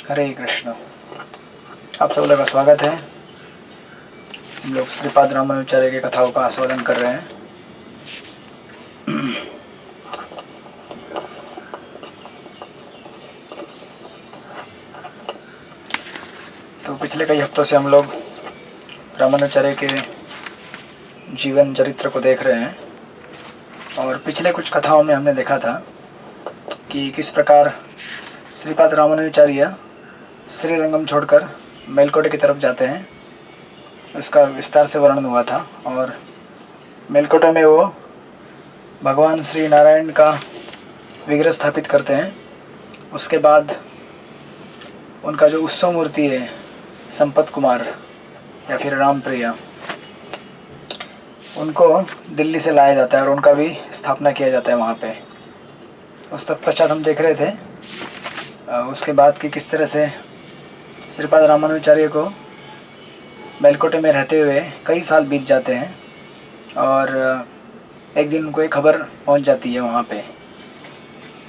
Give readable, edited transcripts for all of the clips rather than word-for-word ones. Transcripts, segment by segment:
हरे कृष्ण। आप सब लोग का स्वागत है। हम लोग श्रीपाद रामानुजाचार्य की कथाओं का आस्वादन कर रहे हैं। तो पिछले कई हफ्तों से हम लोग रामानुजाचार्य के जीवन चरित्र को देख रहे हैं और पिछले कुछ कथाओं में हमने देखा था कि किस प्रकार श्रीपाद रामानुजाचार्य श्रीरंगम छोड़कर मेलकोटे की तरफ जाते हैं। उसका विस्तार से वर्णन हुआ था और मेलकोटे में वो भगवान श्री नारायण का विग्रह स्थापित करते हैं। उसके बाद उनका जो उत्सव मूर्ति है संपत कुमार या फिर रामप्रिया, उनको दिल्ली से लाया जाता है और उनका भी स्थापना किया जाता है वहाँ पे। उस तत्पश्चात हम देख रहे थे उसके बाद कि किस तरह से श्रीपाद रामानुजाचार्य को मेलकोटे में रहते हुए कई साल बीत जाते हैं और एक दिन उनको एक खबर पहुंच जाती है वहाँ पे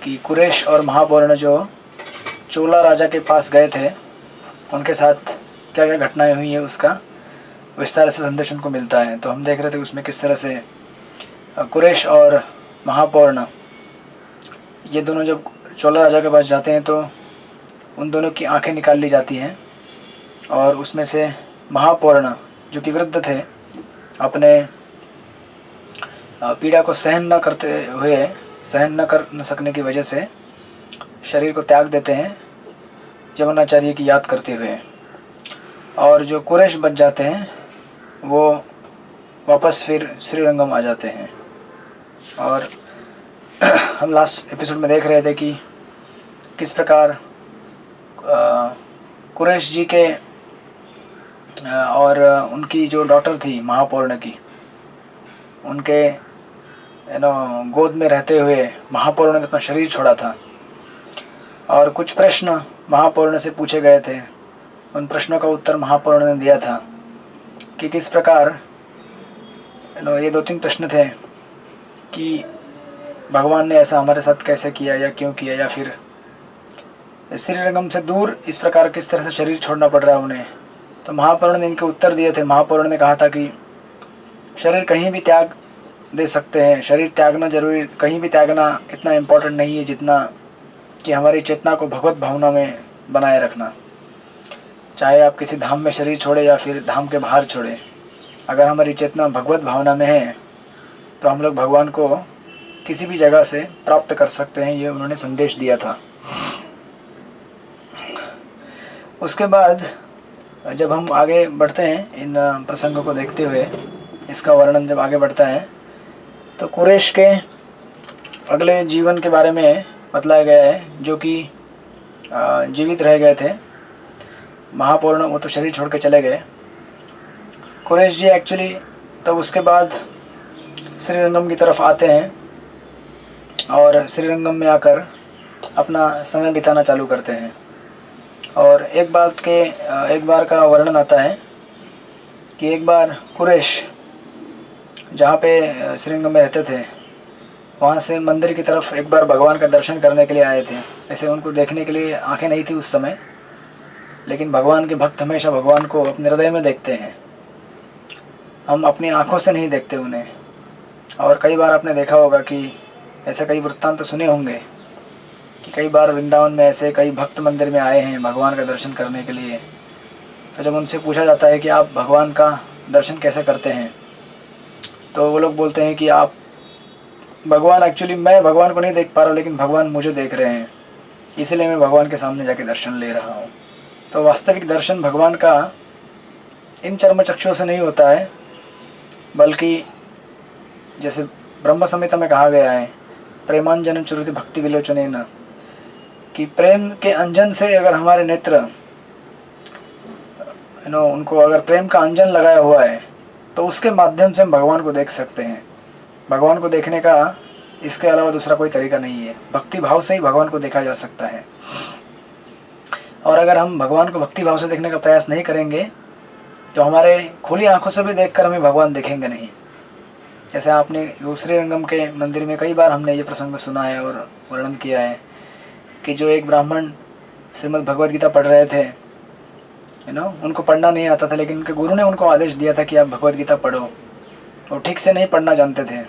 कि कुरेश और महापौर्ण जो चोला राजा के पास गए थे उनके साथ क्या क्या घटनाएं हुई है उसका विस्तार से संदेश उनको मिलता है। तो हम देख रहे थे उसमें किस तरह से कुरेश और महापौर्ण ये दोनों जब चोला राजा के पास जाते हैं तो उन दोनों की आंखें निकाल ली जाती हैं और उसमें से महापौर्ण जो कि वृद्ध थे अपने पीड़ा को सहन न कर सकने की वजह से शरीर को त्याग देते हैं यमुनाचार्य की याद करते हुए। और जो कुरेश बच जाते हैं वो वापस फिर श्रीरंगम आ जाते हैं। और हम लास्ट एपिसोड में देख रहे थे कि किस प्रकार कुरेश जी के और उनकी जो डॉटर थी महापौर्ण की, उनके गोद में रहते हुए महापौर्ण ने अपना शरीर छोड़ा था और कुछ प्रश्न महापौर्ण से पूछे गए थे। उन प्रश्नों का उत्तर महापौर्ण ने दिया था कि किस प्रकार ये 2-3 प्रश्न थे कि भगवान ने ऐसा हमारे साथ कैसे किया या क्यों किया, या फिर श्रीरंगम से दूर इस प्रकार किस तरह से शरीर छोड़ना पड़ रहा है उन्हें। तो महापौर्ण ने इनके उत्तर दिए थे। महापौर्ण ने कहा था कि शरीर कहीं भी त्याग दे सकते हैं, शरीर त्यागना जरूरी, कहीं भी त्यागना इतना इम्पोर्टेंट नहीं है जितना कि हमारी चेतना को भगवत भावना में बनाए रखना। चाहे आप किसी धाम में शरीर छोड़े या फिर धाम के बाहर छोड़े, अगर हमारी चेतना भगवत भावना में है तो हम लोग भगवान को किसी भी जगह से प्राप्त कर सकते हैं। ये उन्होंने संदेश दिया था। उसके बाद जब हम आगे बढ़ते हैं इन प्रसंगों को देखते हुए, इसका वर्णन जब आगे बढ़ता है तो कुरेश के अगले जीवन के बारे में बतलाया गया है, जो कि जीवित रह गए थे। महापौर्ण वो तो शरीर छोड़ के चले गए। कुरेश जी एक्चुअली तब उसके बाद श्रीरंगम की तरफ आते हैं और श्रीरंगम में आकर अपना समय बिताना चालू करते हैं। और एक बार का वर्णन आता है कि एक बार कुरेश जहाँ पे श्रीरंगम में रहते थे वहाँ से मंदिर की तरफ एक बार भगवान का दर्शन करने के लिए आए थे। ऐसे उनको देखने के लिए आंखें नहीं थी उस समय, लेकिन भगवान के भक्त हमेशा भगवान को अपने हृदय में देखते हैं। हम अपनी आँखों से नहीं देखते उन्हें। और कई बार आपने देखा होगा कि ऐसे कई वृत्तांत सुने होंगे कि कई बार वृंदावन में ऐसे कई भक्त मंदिर में आए हैं भगवान का दर्शन करने के लिए। तो जब उनसे पूछा जाता है कि आप भगवान का दर्शन कैसे करते हैं, तो वो लोग बोलते हैं कि आप एक्चुअली मैं भगवान को नहीं देख पा रहा हूँ, लेकिन भगवान मुझे देख रहे हैं, इसलिए मैं भगवान के सामने जाके दर्शन ले रहा हूँ। तो वास्तविक दर्शन भगवान का इन चर्म चक्षुओं से नहीं होता है, बल्कि जैसे ब्रह्म संहिता में कहा गया है, प्रेमांजन चुरुति भक्ति विलोचनेन, कि प्रेम के अंजन से अगर हमारे नेत्र उनको अगर प्रेम का अंजन लगाया हुआ है तो उसके माध्यम से हम भगवान को देख सकते हैं। भगवान को देखने का इसके अलावा दूसरा कोई तरीका नहीं है। भक्ति भाव से ही भगवान को देखा जा सकता है। और अगर हम भगवान को भक्ति भाव से देखने का प्रयास नहीं करेंगे तो हमारे खुली आंखों से भी देखकर हमें भगवान दिखेंगे नहीं। जैसे आपने श्रीरंगम के मंदिर में कई बार हमने ये प्रसंग सुना है और वर्णन किया है कि जो एक ब्राह्मण श्रीमद् भगवद गीता पढ़ रहे थे, उनको पढ़ना नहीं आता था, लेकिन उनके गुरु ने उनको आदेश दिया था कि आप भगवद गीता पढ़ो। वो ठीक से नहीं पढ़ना जानते थे,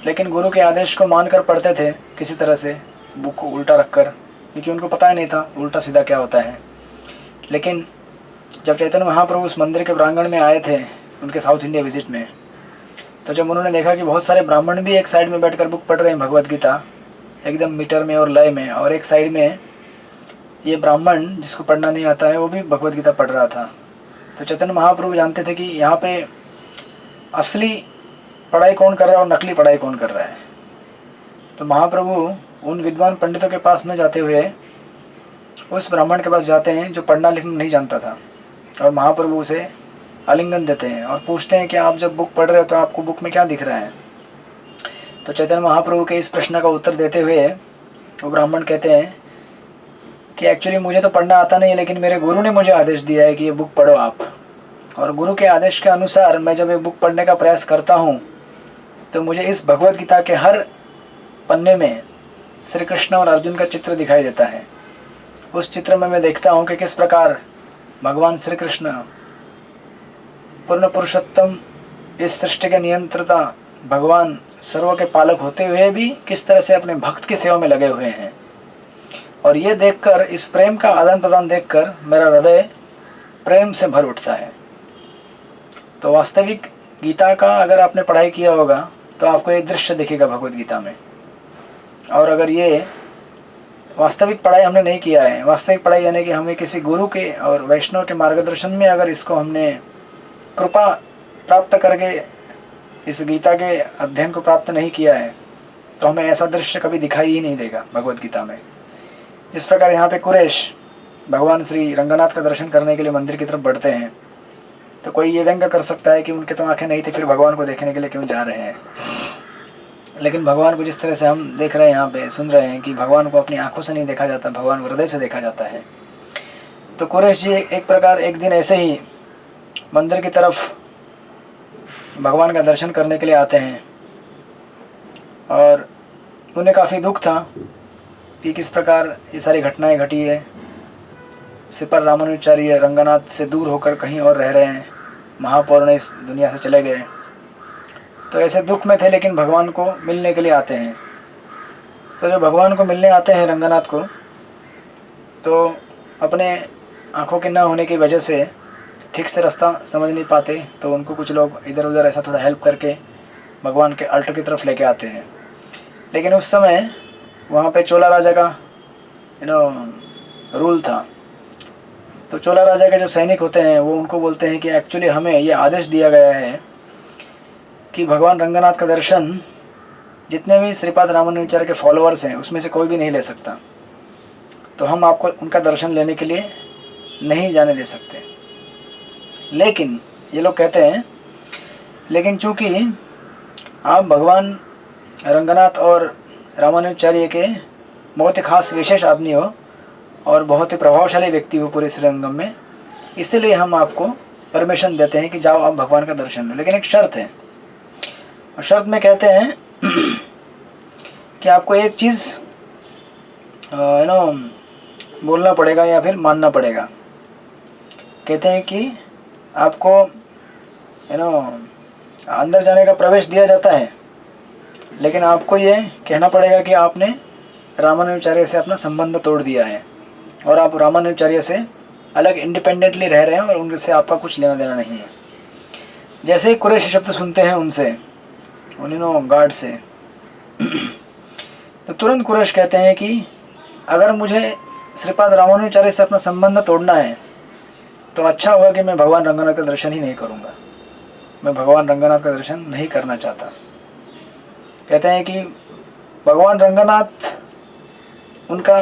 लेकिन गुरु के आदेश को मानकर पढ़ते थे किसी तरह से, बुक को उल्टा रखकर, क्योंकि उनको पता ही नहीं था उल्टा सीधा क्या होता है। लेकिन जब चैतन्य महाप्रभु उस मंदिर के प्रांगण में आए थे उनके साउथ इंडिया विजिट में, तो जब उन्होंने देखा कि बहुत सारे ब्राह्मण भी एक साइड में बैठकर बुक पढ़ रहे हैं भगवद गीता एकदम मीटर में और लय में, और एक साइड में ये ब्राह्मण जिसको पढ़ना नहीं आता है वो भी भगवद गीता पढ़ रहा था, तो चैतन्य महाप्रभु जानते थे कि यहाँ पे असली पढ़ाई कौन कर रहा है और नकली पढ़ाई कौन कर रहा है। तो महाप्रभु उन विद्वान पंडितों के पास न जाते हुए उस ब्राह्मण के पास जाते हैं जो पढ़ना लिखना नहीं जानता था, और महाप्रभु उसे आलिंगन देते हैं और पूछते हैं कि आप जब बुक पढ़ रहे हो तो आपको बुक में क्या दिख रहा है। तो चैतन्य महाप्रभु के इस प्रश्न का उत्तर देते हुए वो ब्राह्मण कहते हैं कि एक्चुअली मुझे तो पढ़ना आता नहीं है, लेकिन मेरे गुरु ने मुझे आदेश दिया है कि ये बुक पढ़ो आप, और गुरु के आदेश के अनुसार मैं जब ये बुक पढ़ने का प्रयास करता हूँ तो मुझे इस भगवद गीता के हर पन्ने में श्री कृष्ण और अर्जुन का चित्र दिखाई देता है। उस चित्र में मैं देखता हूँ कि किस प्रकार भगवान श्री कृष्ण पूर्ण पुरुषोत्तम, इस सृष्टि के नियंत्रता भगवान, सर्व के पालक होते हुए भी किस तरह से अपने भक्त की सेवा में लगे हुए हैं। और ये देखकर, इस प्रेम का आदान प्रदान देखकर मेरा हृदय प्रेम से भर उठता है। तो वास्तविक गीता का अगर आपने पढ़ाई किया होगा तो आपको ये दृश्य दिखेगा भगवद गीता में। और अगर ये वास्तविक पढ़ाई हमने नहीं किया है, वास्तविक पढ़ाई यानी कि हमें किसी गुरु के और वैष्णव के मार्गदर्शन में अगर इसको हमने कृपा प्राप्त करके इस गीता के अध्ययन को प्राप्त नहीं किया है, तो हमें ऐसा दृश्य कभी दिखाई ही नहीं देगा भगवद गीता में। जिस प्रकार यहाँ पे कुरैश भगवान श्री रंगनाथ का दर्शन करने के लिए मंदिर की तरफ बढ़ते हैं, तो कोई ये व्यंग कर सकता है कि उनके तो आंखें नहीं थी, फिर भगवान को देखने के लिए क्यों जा रहे हैं। लेकिन भगवान को जिस तरह से हम देख रहे हैं, यहाँ पे सुन रहे हैं कि भगवान को अपनी आंखों से नहीं देखा जाता, भगवान को हृदय से देखा जाता है। तो कुरैश जी एक प्रकार एक दिन ऐसे ही मंदिर की तरफ भगवान का दर्शन करने के लिए आते हैं, और उन्हें काफ़ी दुख था कि किस प्रकार ये सारी घटनाएं घटी है। श्रीपाद रामानुजाचार्य रंगनाथ से दूर होकर कहीं और रह रहे हैं, महापौर इस दुनिया से चले गए, तो ऐसे दुख में थे, लेकिन भगवान को मिलने के लिए आते हैं। तो जब भगवान को मिलने आते हैं रंगनाथ को, तो अपने आँखों के न होने की वजह से ठीक से रास्ता समझ नहीं पाते, तो उनको कुछ लोग इधर उधर ऐसा थोड़ा हेल्प करके भगवान के अल्टर की तरफ लेके आते हैं। लेकिन उस समय वहाँ पे चोला राजा का रूल था। तो चोला राजा के जो सैनिक होते हैं वो उनको बोलते हैं कि एक्चुअली हमें ये आदेश दिया गया है कि भगवान रंगनाथ का दर्शन जितने भी श्रीपाद रामानुजाचार्य के फॉलोअर्स हैं उसमें से कोई भी नहीं ले सकता, तो हम आपको उनका दर्शन लेने के लिए नहीं जाने दे सकते। लेकिन ये लोग कहते हैं, लेकिन चूँकि आप भगवान रंगनाथ और रामानुजाचार्य के बहुत ही खास विशेष आदमी हो और बहुत ही प्रभावशाली व्यक्ति हो पूरे श्रीरंगम में, इसलिए हम आपको परमिशन देते हैं कि जाओ आप भगवान का दर्शन लो। लेकिन एक शर्त है, और शर्त में कहते हैं कि आपको एक चीज़ बोलना पड़ेगा या फिर मानना पड़ेगा। कहते हैं कि आपको अंदर जाने का प्रवेश दिया जाता है, लेकिन आपको ये कहना पड़ेगा कि आपने रामानुजाचार्य से अपना संबंध तोड़ दिया है और आप रामानुजाचार्य से अलग इंडिपेंडेंटली रह रहे हैं और उनसे आपका कुछ लेना देना नहीं है। जैसे ही कुरैश शब्द सुनते हैं उनसे गार्ड से, तो तुरंत कुरैश कहते हैं कि अगर मुझे श्रीपाद रामानुजाचार्य से अपना संबंध तोड़ना है तो अच्छा होगा कि मैं भगवान रंगनाथ का दर्शन ही नहीं करूँगा, मैं भगवान रंगनाथ का दर्शन नहीं करना चाहता। कहते हैं कि भगवान रंगनाथ, उनका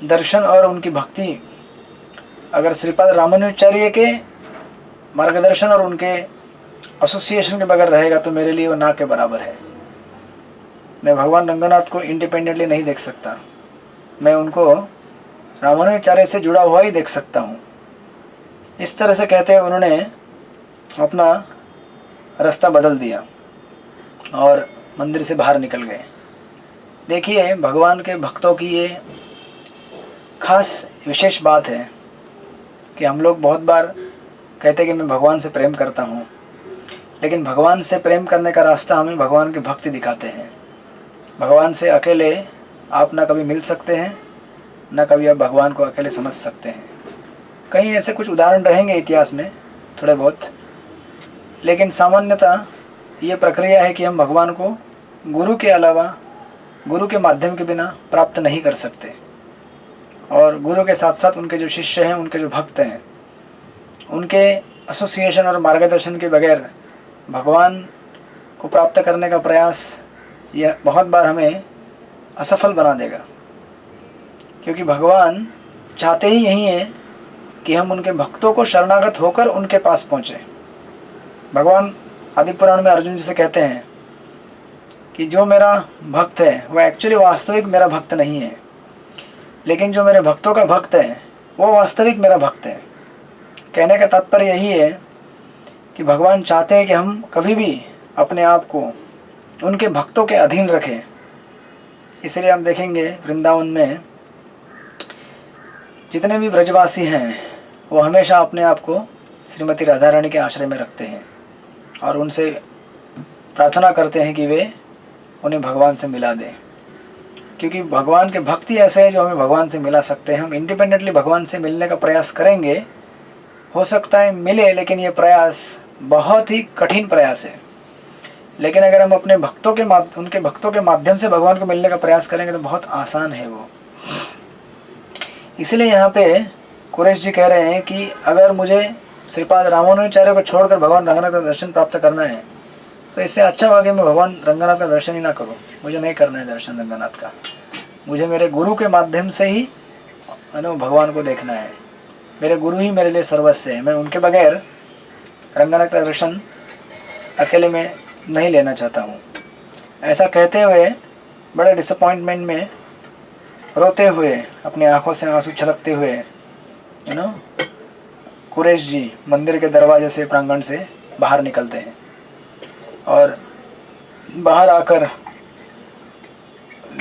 दर्शन और उनकी भक्ति अगर श्रीपाद रामानुजाचार्य के मार्गदर्शन और उनके एसोसिएशन के बगैर रहेगा तो मेरे लिए वो ना के बराबर है। मैं भगवान रंगनाथ को इंडिपेंडेंटली नहीं देख सकता, मैं उनको रामानुजाचार्य से जुड़ा हुआ ही देख सकता हूँ। इस तरह से कहते हैं उन्होंने अपना रास्ता बदल दिया और मंदिर से बाहर निकल गए। देखिए भगवान के भक्तों की ये खास विशेष बात है कि हम लोग बहुत बार कहते हैं कि मैं भगवान से प्रेम करता हूँ, लेकिन भगवान से प्रेम करने का रास्ता हमें भगवान की भक्ति दिखाते हैं। भगवान से अकेले आप ना कभी मिल सकते हैं, ना कभी आप भगवान को अकेले समझ सकते हैं। कई ऐसे कुछ उदाहरण रहेंगे इतिहास में थोड़े बहुत, लेकिन सामान्यतः ये प्रक्रिया है कि हम भगवान को गुरु के अलावा, गुरु के माध्यम के बिना प्राप्त नहीं कर सकते। और गुरु के साथ साथ उनके जो शिष्य हैं, उनके जो भक्त हैं, उनके एसोसिएशन और मार्गदर्शन के बगैर भगवान को प्राप्त करने का प्रयास यह बहुत बार हमें असफल बना देगा। क्योंकि भगवान चाहते ही यही है कि हम उनके भक्तों को शरणागत होकर उनके पास पहुँचे। भगवान आदि पुराण में अर्जुन जी से कहते हैं कि जो मेरा भक्त है वह एक्चुअली वास्तविक मेरा भक्त नहीं है, लेकिन जो मेरे भक्तों का भक्त है वो वास्तविक मेरा भक्त है। कहने का तात्पर्य यही है कि भगवान चाहते हैं कि हम कभी भी अपने आप को उनके भक्तों के अधीन रखें। इसलिए आप देखेंगे वृंदावन में जितने भी ब्रजवासी हैं वो हमेशा अपने आप को श्रीमती राधा रानी के आश्रय में रखते हैं और उनसे प्रार्थना करते हैं कि वे उन्हें भगवान से मिला दें। क्योंकि भगवान के भक्ति ऐसे है जो हमें भगवान से मिला सकते हैं। हम इंडिपेंडेंटली भगवान से मिलने का प्रयास करेंगे, हो सकता है मिले, लेकिन ये प्रयास बहुत ही कठिन प्रयास है। लेकिन अगर हम अपने भक्तों के उनके भक्तों के माध्यम से भगवान को मिलने का प्रयास करेंगे तो बहुत आसान है वो। इसलिए यहाँ पे कुरेश जी कह रहे हैं कि अगर मुझे श्रीपाद रामानुजाचार्य को छोड़कर भगवान रंगनाथ का दर्शन प्राप्त करना है तो इससे अच्छा होगा कि मैं भगवान रंगनाथ का दर्शन ही ना करूं। मुझे नहीं करना है दर्शन रंगनाथ का, मुझे मेरे गुरु के माध्यम से ही भगवान को देखना है। मेरे गुरु ही मेरे लिए सर्वस्व है। मैं उनके बगैर रंगनाथ का दर्शन अकेले में नहीं लेना चाहता हूँ। ऐसा कहते हुए बड़े डिसअपॉइंटमेंट में रोते हुए, अपनी आंखों से आंसू छलकते हुए कुरेश जी मंदिर के दरवाजे से, प्रांगण से बाहर निकलते हैं और बाहर आकर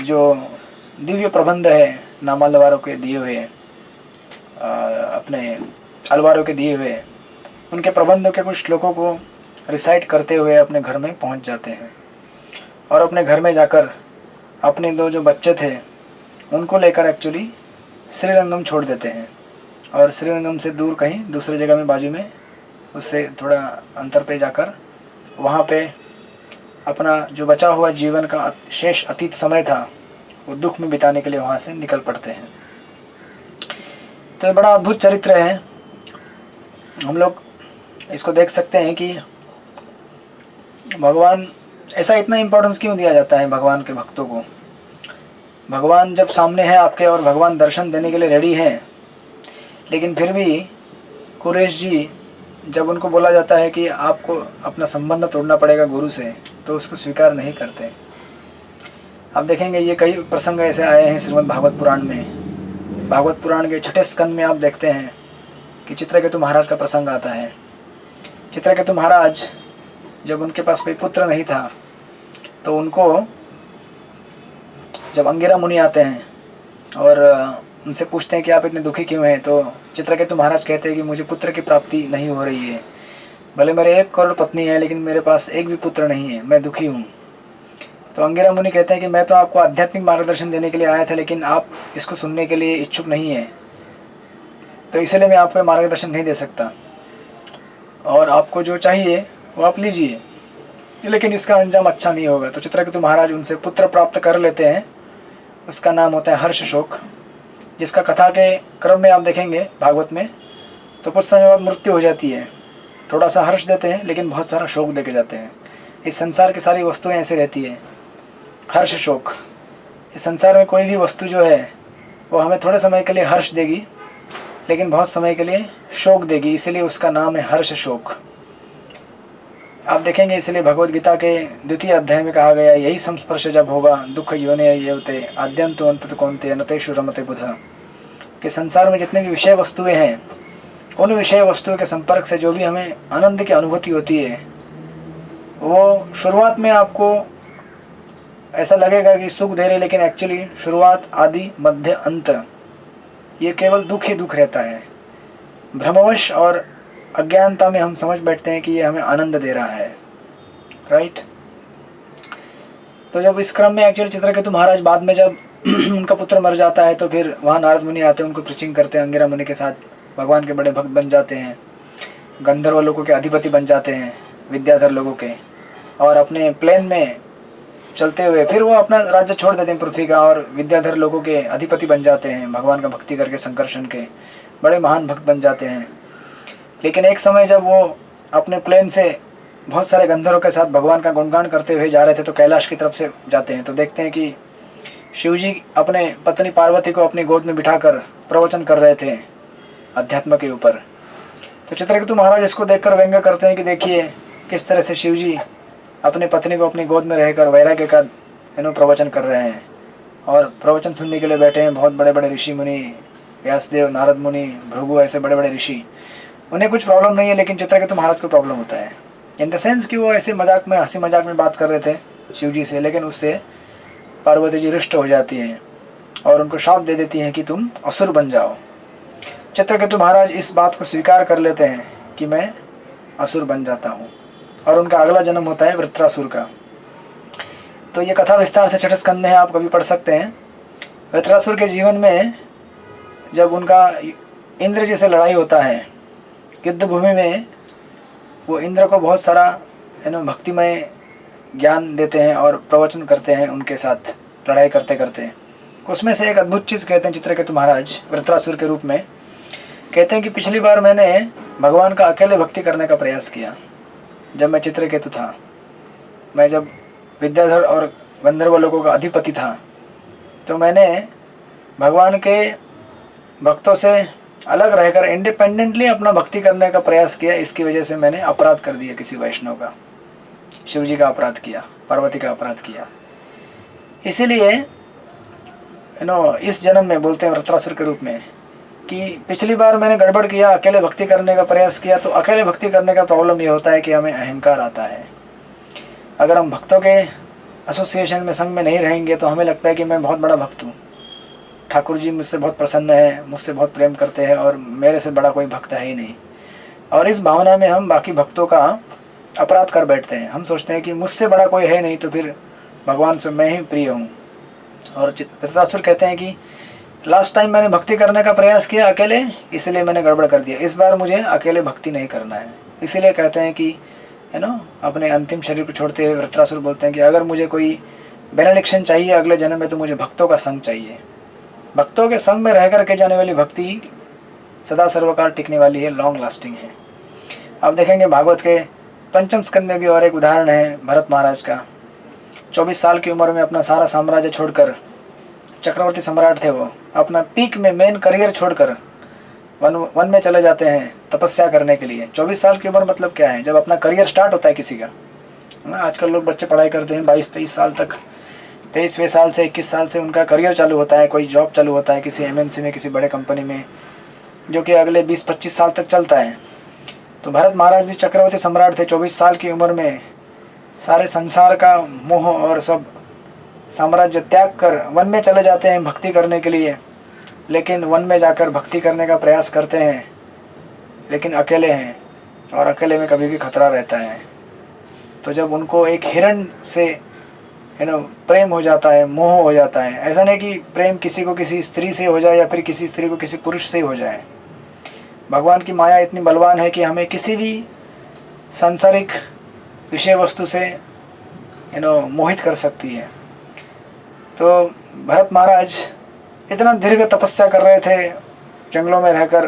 जो दिव्य प्रबंध है नामालवारों के दिए हुए, अपने अलवारों के दिए हुए, उनके प्रबंधों के कुछ श्लोकों को रिसाइट करते हुए अपने घर में पहुंच जाते हैं। और अपने घर में जाकर अपने दो जो बच्चे थे उनको लेकर एक्चुअली श्रीरंगम छोड़ देते हैं और श्रीरंगम से दूर कहीं दूसरी जगह में, बाजू में, उससे थोड़ा अंतर पे जाकर वहाँ पे अपना जो बचा हुआ जीवन का शेष अतीत समय था वो दुख में बिताने के लिए वहाँ से निकल पड़ते हैं। तो ये बड़ा अद्भुत चरित्र है। हम लोग इसको देख सकते हैं कि भगवान ऐसा इतना इम्पोर्टेंस क्यों दिया जाता है भगवान के भक्तों को। भगवान जब सामने है आपके और भगवान दर्शन देने के लिए रेडी हैं, लेकिन फिर भी कुरेश जी जब उनको बोला जाता है कि आपको अपना संबंध तोड़ना पड़ेगा गुरु से, तो उसको स्वीकार नहीं करते। आप देखेंगे ये कई प्रसंग ऐसे आए हैं श्रीमद् भागवत पुराण में। भागवत पुराण के 6ठे स्कंद में आप देखते हैं कि चित्रकेतु महाराज का प्रसंग आता है। चित्रकेतु महाराज जब उनके पास कोई पुत्र नहीं था तो उनको जब अंगिरा मुनि आते हैं और उनसे पूछते हैं कि आप इतने दुखी क्यों हैं, तो चित्रकेतु महाराज कहते हैं कि मुझे पुत्र की प्राप्ति नहीं हो रही है। भले मेरे 1 करोड़ पत्नी है लेकिन मेरे पास एक भी पुत्र नहीं है, मैं दुखी हूँ। तो अंगिरा मुनि कहते हैं कि मैं तो आपको आध्यात्मिक मार्गदर्शन देने के लिए आया था, लेकिन आप इसको सुनने के लिए इच्छुक नहीं है, तो इसलिए मैं आपको मार्गदर्शन नहीं दे सकता। और आपको जो चाहिए वो आप लीजिए, लेकिन इसका अंजाम अच्छा नहीं होगा। तो चित्रकेतु महाराज उनसे पुत्र प्राप्त कर लेते हैं। उसका नाम होता है हर्ष शोक, जिसका कथा के क्रम में आप देखेंगे भागवत में तो कुछ समय बाद मृत्यु हो जाती है। थोड़ा सा हर्ष देते हैं लेकिन बहुत सारा शोक देके जाते हैं। इस संसार की सारी वस्तुएं ऐसे रहती है, हर्ष शोक। इस संसार में कोई भी वस्तु जो है वो हमें थोड़े समय के लिए हर्ष देगी लेकिन बहुत समय के लिए शोक देगी, इसीलिए उसका नाम है हर्ष शोक। आप देखेंगे इसलिए भगवद गीता के 2वें अध्याय में कहा गया, यही संस्पर्श जब होगा दुख योने येवते आद्यंतो अंतत कौन्ते नतेषु रमते बुध। कि संसार में जितने भी विषय वस्तुएं हैं, उन विषय वस्तुओं के संपर्क से जो भी हमें आनंद की अनुभूति होती है, वो शुरुआत में आपको ऐसा लगेगा कि सुख दे रहे, लेकिन एक्चुअली शुरुआत, आदि, मध्य, अंत ये केवल दुख ही दुख रहता है। भ्रमवश और अज्ञानता में हम समझ बैठते हैं कि ये हमें आनंद दे रहा है, राइट। तो जब इस क्रम में एक्चुअली चित्रकेतु महाराज बाद में जब उनका पुत्र मर जाता है तो फिर वहाँ नारद मुनि आते हैं, उनको प्रीचिंग करते हैं, अंगिरा मुनि के साथ भगवान के बड़े भक्त बन जाते हैं, गंधर्व लोगों के अधिपति बन जाते हैं, विद्याधर लोगों के, और अपने प्लेन में चलते हुए फिर वो अपना राज्य छोड़ देते हैं पृथ्वी का और विद्याधर लोगों के अधिपति बन जाते हैं, भगवान का भक्ति करके संकर्षण के बड़े महान भक्त बन जाते हैं। लेकिन एक समय जब वो अपने प्लेन से बहुत सारे गंधर्वों के साथ भगवान का गुणगान करते हुए जा रहे थे तो कैलाश की तरफ से जाते हैं तो देखते हैं कि शिवजी अपने पत्नी पार्वती को अपनी गोद में बिठाकर प्रवचन कर रहे थे अध्यात्म के ऊपर। तो चित्रकेतु महाराज इसको देखकर व्यंग्य करते हैं कि देखिए किस तरह से शिवजी अपनी पत्नी को अपनी गोद में रहकर वैराग्य का प्रवचन कर रहे हैं, और प्रवचन सुनने के लिए बैठे हैं बहुत बड़े बड़े ऋषि मुनि, व्यासदेव, नारद मुनि, भृगु, ऐसे बड़े बड़े ऋषि। उन्हें कुछ प्रॉब्लम नहीं है, लेकिन चित्रकेतु महाराज को प्रॉब्लम होता है, इन द सेंस कि वो ऐसे मजाक में, हंसी मजाक में बात कर रहे थे शिव जी से, लेकिन उससे पार्वती जी रुष्ट हो जाती हैं और उनको शाप दे देती हैं कि तुम असुर बन जाओ। चित्रकेतु महाराज इस बात को स्वीकार कर लेते हैं कि मैं असुर बन जाता हूँ, और उनका अगला जन्म होता है वृत्रासुर का। तो ये कथा विस्तार से छठे स्कंद में है, आप कभी पढ़ सकते हैं। वृत्रासुर के जीवन में जब उनका इंद्र जी से लड़ाई होता है युद्ध भूमि में, वो इंद्र को बहुत सारा भक्तिमय ज्ञान देते हैं और प्रवचन करते हैं उनके साथ लड़ाई करते करते। उसमें से एक अद्भुत चीज़ कहते हैं चित्रकेतु महाराज वृत्रासुर के रूप में, कहते हैं कि पिछली बार मैंने भगवान का अकेले भक्ति करने का प्रयास किया जब मैं चित्रकेतु था, मैं जब विद्याधर और गंधर्व लोगों का अधिपति था, तो मैंने भगवान के भक्तों से अलग रहकर इंडिपेंडेंटली अपना भक्ति करने का प्रयास किया। इसकी वजह से मैंने अपराध कर दिया किसी वैष्णव का, शिवजी का अपराध किया, पार्वती का अपराध किया। इसीलिए इस जन्म में बोलते हैं वृत्रासुर के रूप में कि पिछली बार मैंने गड़बड़ किया, अकेले भक्ति करने का प्रयास किया। तो अकेले भक्ति करने का प्रॉब्लम ये होता है कि हमें अहंकार आता है। अगर हम भक्तों के एसोसिएशन में, संग में नहीं रहेंगे तो हमें लगता है कि मैं बहुत बड़ा भक्त हूँ, ठाकुर जी मुझसे बहुत प्रसन्न है, मुझसे बहुत प्रेम करते हैं और मेरे से बड़ा कोई भक्त है ही नहीं। और इस भावना में हम बाकी भक्तों का अपराध कर बैठते हैं। हम सोचते हैं कि मुझसे बड़ा कोई है नहीं, तो फिर भगवान से मैं ही प्रिय हूँ। और वृत्रासुर कहते हैं कि लास्ट टाइम मैंने भक्ति करने का प्रयास किया अकेले, इसलिए मैंने गड़बड़ कर दिया। इस बार मुझे अकेले भक्ति नहीं करना है। इसीलिए कहते हैं कि अपने अंतिम शरीर को छोड़ते हुए वृत्रासुर बोलते हैं कि अगर मुझे कोई बेनेडिक्शन चाहिए अगले जन्म में तो मुझे भक्तों का संग चाहिए। भक्तों के संग में रह कर के जाने वाली भक्ति सदा सर्वकाल टिकने वाली है, लॉन्ग लास्टिंग है। आप देखेंगे भागवत के पंचम स्कंद में भी और एक उदाहरण है भरत महाराज का। 24 साल की उम्र में अपना सारा साम्राज्य छोड़कर, चक्रवर्ती सम्राट थे वो, अपना पीक में मेन करियर छोड़कर वन में चले जाते हैं तपस्या करने के लिए। 24 साल की उम्र मतलब क्या है, जब अपना करियर स्टार्ट होता है किसी का। आजकल लोग बच्चे पढ़ाई करते हैं 22-23 साल तक, 23वें साल से 21 साल से उनका करियर चालू होता है, कोई जॉब चालू होता है किसी एमएनसी में, किसी बड़े कंपनी में, जो कि अगले 20-25 साल तक चलता है। तो भरत महाराज भी चक्रवर्ती सम्राट थे। 24 साल की उम्र में सारे संसार का मोह और सब साम्राज्य त्याग कर वन में चले जाते हैं भक्ति करने के लिए। लेकिन वन में जाकर भक्ति करने का प्रयास करते हैं, लेकिन अकेले हैं, और अकेले में कभी भी खतरा रहता है। तो जब उनको एक हिरण से प्रेम हो जाता है, मोह हो जाता है, ऐसा नहीं कि प्रेम किसी को किसी स्त्री से हो जाए या फिर किसी स्त्री को किसी पुरुष से हो जाए। भगवान की माया इतनी बलवान है कि हमें किसी भी सांसारिक विषय वस्तु से मोहित कर सकती है। तो भरत महाराज इतना दीर्घ तपस्या कर रहे थे जंगलों में रहकर,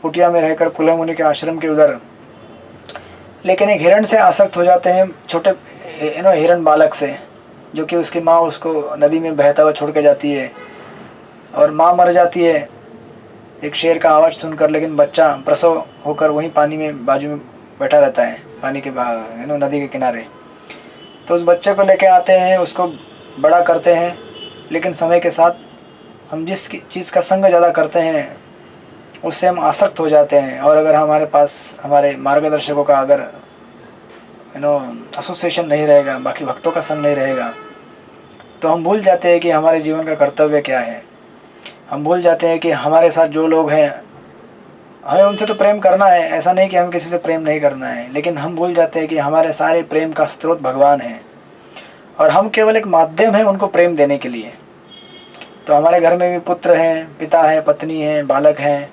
कुटिया में रहकर, पुलह मुनि के आश्रम के उधर, लेकिन एक हिरण से आसक्त हो जाते हैं, छोटे हिरण बालक से, जो कि उसकी माँ उसको नदी में बहता हुआ छोड़ के जाती है और माँ मर जाती है एक शेर का आवाज़ सुनकर। लेकिन बच्चा प्रसव होकर वहीं पानी में बाजू में बैठा रहता है, पानी के नदी के किनारे। तो उस बच्चे को लेके आते हैं, उसको बड़ा करते हैं। लेकिन समय के साथ हम जिस चीज़ का संग ज़्यादा करते हैं उससे हम आसक्त हो जाते हैं। और अगर हमारे पास हमारे मार्गदर्शकों का अगर एसोसिएशन नहीं रहेगा, बाकी भक्तों का संग नहीं रहेगा, तो हम भूल जाते हैं कि हमारे जीवन का कर्तव्य क्या है। हम भूल जाते हैं कि हमारे साथ जो लोग हैं हमें उनसे तो प्रेम करना है, ऐसा नहीं कि हम किसी से प्रेम नहीं करना है, लेकिन हम भूल जाते हैं कि हमारे सारे प्रेम का स्रोत भगवान है और हम केवल एक माध्यम है उनको प्रेम देने के लिए। तो हमारे घर में भी पुत्र हैं, पिता है, पत्नी है, बालक हैं,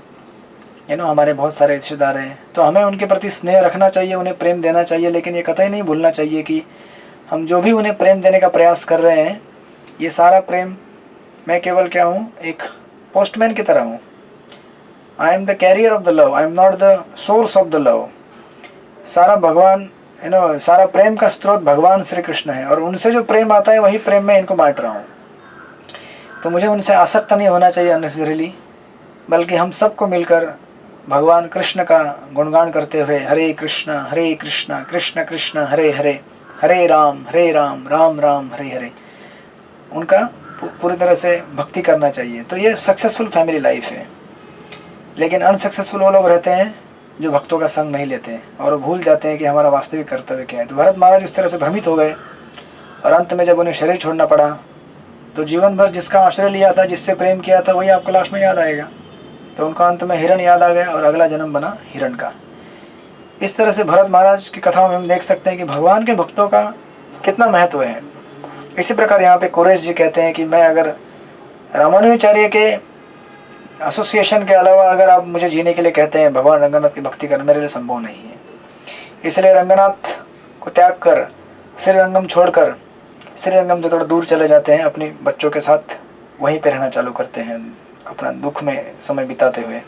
हमारे बहुत सारे रिश्तेदार हैं, तो हमें उनके प्रति स्नेह रखना चाहिए, उन्हें प्रेम देना चाहिए, लेकिन ये कतई नहीं भूलना चाहिए कि हम जो भी उन्हें प्रेम देने का प्रयास कर रहे हैं, ये सारा प्रेम मैं केवल क्या हूँ, एक पोस्टमैन की तरह हूँ। I am the carrier of the love, I am not the source of the love. सारा भगवान सारा प्रेम का स्रोत भगवान श्री कृष्ण है और उनसे जो प्रेम आता है वही प्रेम मैं इनको बांट रहा हूँ। तो मुझे उनसे आसक्त नहीं होना चाहिए अननेसेसरीली, बल्कि हम सबको मिलकर भगवान कृष्ण का गुणगान करते हुए हरे कृष्णा कृष्ण कृष्ण हरे हरे, हरे राम राम राम हरे हरे, उनका पूरी तरह से भक्ति करना चाहिए। तो ये सक्सेसफुल फैमिली लाइफ है। लेकिन अनसक्सेसफुल वो लोग रहते हैं जो भक्तों का संग नहीं लेते और वो भूल जाते हैं कि हमारा वास्तविक कर्तव्य क्या है। तो भरत महाराज इस तरह से भ्रमित हो गए और अंत में जब उन्हें शरीर छोड़ना पड़ा तो जीवन भर जिसका आश्रय लिया था, जिससे प्रेम किया था, वही आपको लास्ट में याद आएगा। तो उनका अंत में हिरण याद आ गया और अगला जन्म बना हिरण का। इस तरह से भरत महाराज की कथाओं में हम देख सकते हैं कि भगवान के भक्तों का कितना महत्व है। इसी प्रकार यहाँ पे कुरेश जी कहते हैं कि मैं अगर रामानुजाचार्य के एसोसिएशन के अलावा अगर आप मुझे जीने के लिए कहते हैं, भगवान रंगनाथ की भक्ति करना मेरे लिए संभव नहीं है। इसलिए रंगनाथ को त्याग कर श्रीरंगम छोड़कर श्रीरंगम से थोड़ा दूर चले जाते हैं, अपने बच्चों के साथ वहीं पर रहना चालू करते हैं, अपना दुख में समय बिताते हुए।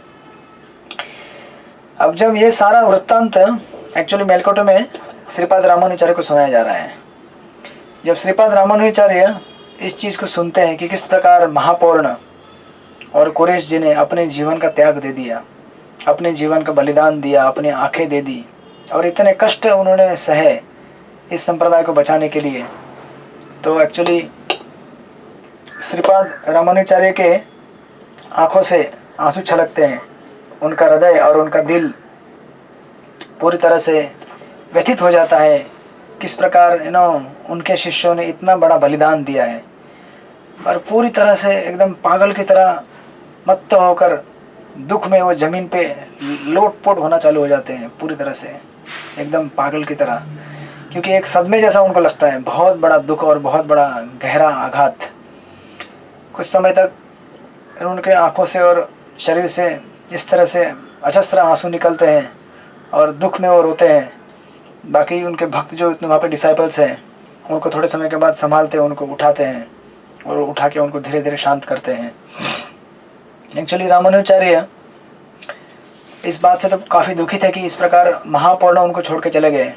अब जब ये सारा वृत्तांत एक्चुअली मेलकोटे में श्रीपाद रामानुजाचार्य को सुनाया जा रहा है, जब श्रीपाद रामानुजाचार्य इस चीज़ को सुनते हैं कि किस प्रकार महापौर्ण और कुरेश जी ने अपने जीवन का त्याग दे दिया, अपने जीवन का बलिदान दिया, अपनी आंखें दे दी और इतने कष्ट उन्होंने सहे इस संप्रदाय को बचाने के लिए, तो एक्चुअली श्रीपाद रामानुजाचार्य के आँखों से आंसू छलकते हैं। उनका हृदय और उनका दिल पूरी तरह से व्यथित हो जाता है। किस प्रकार उनके शिष्यों ने इतना बड़ा बलिदान दिया है और पूरी तरह से एकदम पागल की तरह मत्त होकर दुख में वो ज़मीन पे लोटपोट होना चालू हो जाते हैं, पूरी तरह से एकदम पागल की तरह, क्योंकि एक सदमे जैसा उनको लगता है, बहुत बड़ा दुख और बहुत बड़ा गहरा आघात। कुछ समय तक उनके आँखों से और शरीर से इस तरह से अजस्त्र आंसू निकलते हैं और दुख में वो रोते हैं। बाकी उनके भक्त जो इतने वहाँ पे डिसाइपल्स हैं, उनको थोड़े समय के बाद संभालते हैं, उनको उठाते हैं और उठा के उनको धीरे धीरे शांत करते हैं। एक्चुअली रामानुजाचार्य इस बात से तो काफ़ी दुखी थे कि इस प्रकार महापौर्ण उनको छोड़ के चले गए,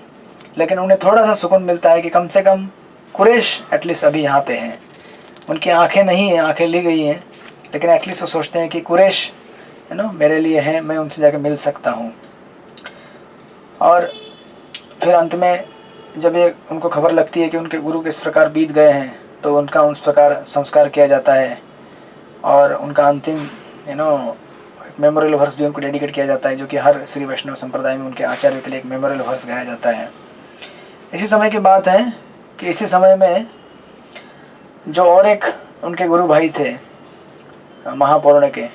लेकिन उन्हें थोड़ा सा सुकून मिलता है कि कम से कम कुरेश एटलीस्ट अभी यहाँ पे हैं। उनकी आंखें नहीं हैं, आंखें ली गई हैं, लेकिन एटलीस्ट वो सोचते हैं कि कुरेश मेरे लिए है, मैं उनसे जाके मिल सकता हूँ। और फिर अंत में जब ये उनको खबर लगती है कि उनके गुरु किस प्रकार बीत गए हैं, तो उनका उस प्रकार संस्कार किया जाता है और उनका अंतिम एक मेमोरियल वर्स भी उनको डेडिकेट किया जाता है, जो कि हर श्री वैष्णव संप्रदाय में उनके आचार्य के लिए एक मेमोरियल वर्स गाया जाता है। इसी समय की बात है कि इसी समय में जो और एक उनके गुरु भाई थे महापौर्ण के,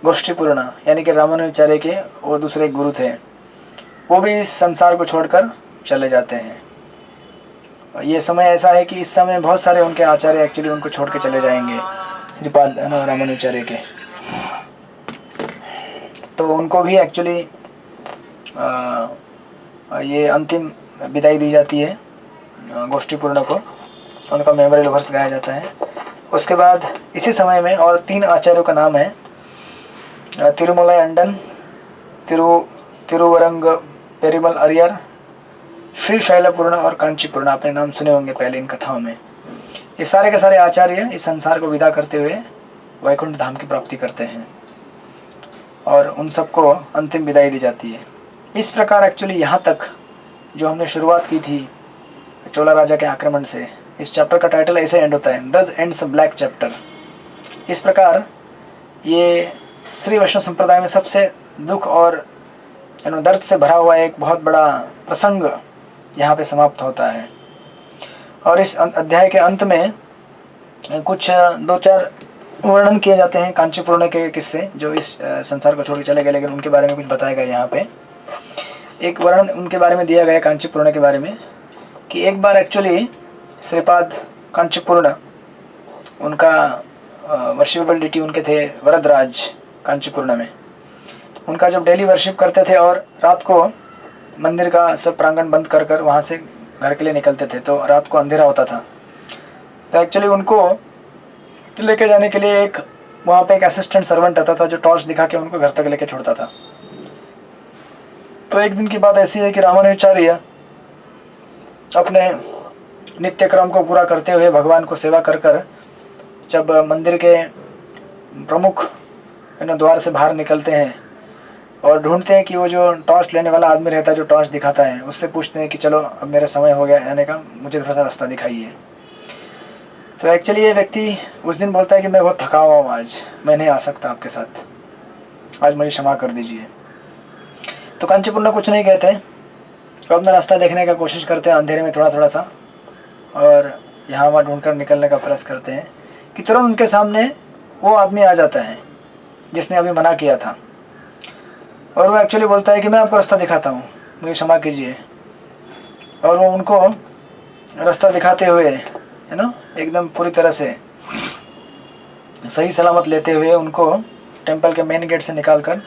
गोष्ठीपूर्ण यानी कि रामानुजाचार्य के वो दूसरे गुरु थे, वो भी इस संसार को छोड़कर चले जाते हैं। ये समय ऐसा है कि इस समय बहुत सारे उनके आचार्य एक्चुअली उनको छोड़ के चले जाएंगे, श्रीपाद रामानुजाचार्य के। तो उनको भी एक्चुअली ये अंतिम विदाई दी जाती है गोष्ठीपूर्ण को, उनका मेमोरियल वर्स गाया जाता है। उसके बाद इसी समय में और 3 आचार्यों का नाम है, तिरुमलाई अंडन, तिरुवरंग पेरिमल अरियर, श्री शैलपूर्ण और कांचीपूर्ण। आपने नाम सुने होंगे पहले इन कथाओं में। ये सारे के सारे आचार्य इस संसार को विदा करते हुए वैकुंठ धाम की प्राप्ति करते हैं और उन सबको अंतिम विदाई दी जाती है। इस प्रकार एक्चुअली यहाँ तक जो हमने शुरुआत की थी चोला राजा के आक्रमण से, इस चैप्टर का टाइटल ऐसे एंड होता है, दस एंड्स ब्लैक चैप्टर। इस प्रकार ये श्री वैष्णव संप्रदाय में सबसे दुख और दर्द से भरा हुआ एक बहुत बड़ा प्रसंग यहाँ पे समाप्त होता है। और इस अध्याय के अंत में कुछ 2-4 वर्णन किए जाते हैं कांचीपुरण के किस्से, जो इस संसार को छोड़ के चले गए, लेकिन उनके बारे में कुछ बताया गया यहाँ पे। एक वर्णन उनके बारे में दिया गया कांचीपुरण के बारे में कि एक बार एक्चुअली श्रीपाद कांचीपुरण, उनका वर्शिपेबल डिटी उनके थे वरदराज कांचीपुरण में। उनका जब डेली वर्शिप करते थे और रात को मंदिर का सब प्रांगण बंद कर कर वहाँ से घर के लिए निकलते थे, तो रात को अंधेरा होता था। तो एक्चुअली उनको लेके जाने के लिए एक वहाँ पे एक असिस्टेंट सर्वेंट आता था जो टॉर्च दिखा के उनको घर तक लेके छोड़ता था। तो एक दिन की बात ऐसी है कि रामानुजाचार्य अपने नित्य क्रम को पूरा करते हुए भगवान को सेवा कर कर जब मंदिर के प्रमुख द्वार से बाहर निकलते हैं और ढूंढते हैं कि वो जो टॉर्च लेने वाला आदमी रहता है, जो टॉर्च दिखाता है, उससे पूछते हैं कि चलो अब मेरा समय हो गया आने का, मुझे थोड़ा सा रास्ता दिखाइए। तो एक्चुअली ये व्यक्ति उस दिन बोलता है कि मैं बहुत थका हुआ हूँ, आज मैं नहीं आ सकता आपके साथ, आज मुझे क्षमा कर दीजिए। तो कांचीपुरण कुछ नहीं कहते, वो अपना रास्ता देखने का कोशिश करते हैं अंधेरे में थोड़ा थोड़ा सा, और यहाँ वहाँ ढूंढकर निकलने का प्रयास करते हैं कि तुरंत उनके सामने वो आदमी आ जाता है जिसने अभी मना किया था, और वो एक्चुअली बोलता है कि मैं आपको रास्ता दिखाता हूँ, मुझे क्षमा कीजिए। और वो उनको रास्ता दिखाते हुए एकदम पूरी तरह से सही सलामत लेते हुए उनको टेंपल के मेन गेट से निकालकर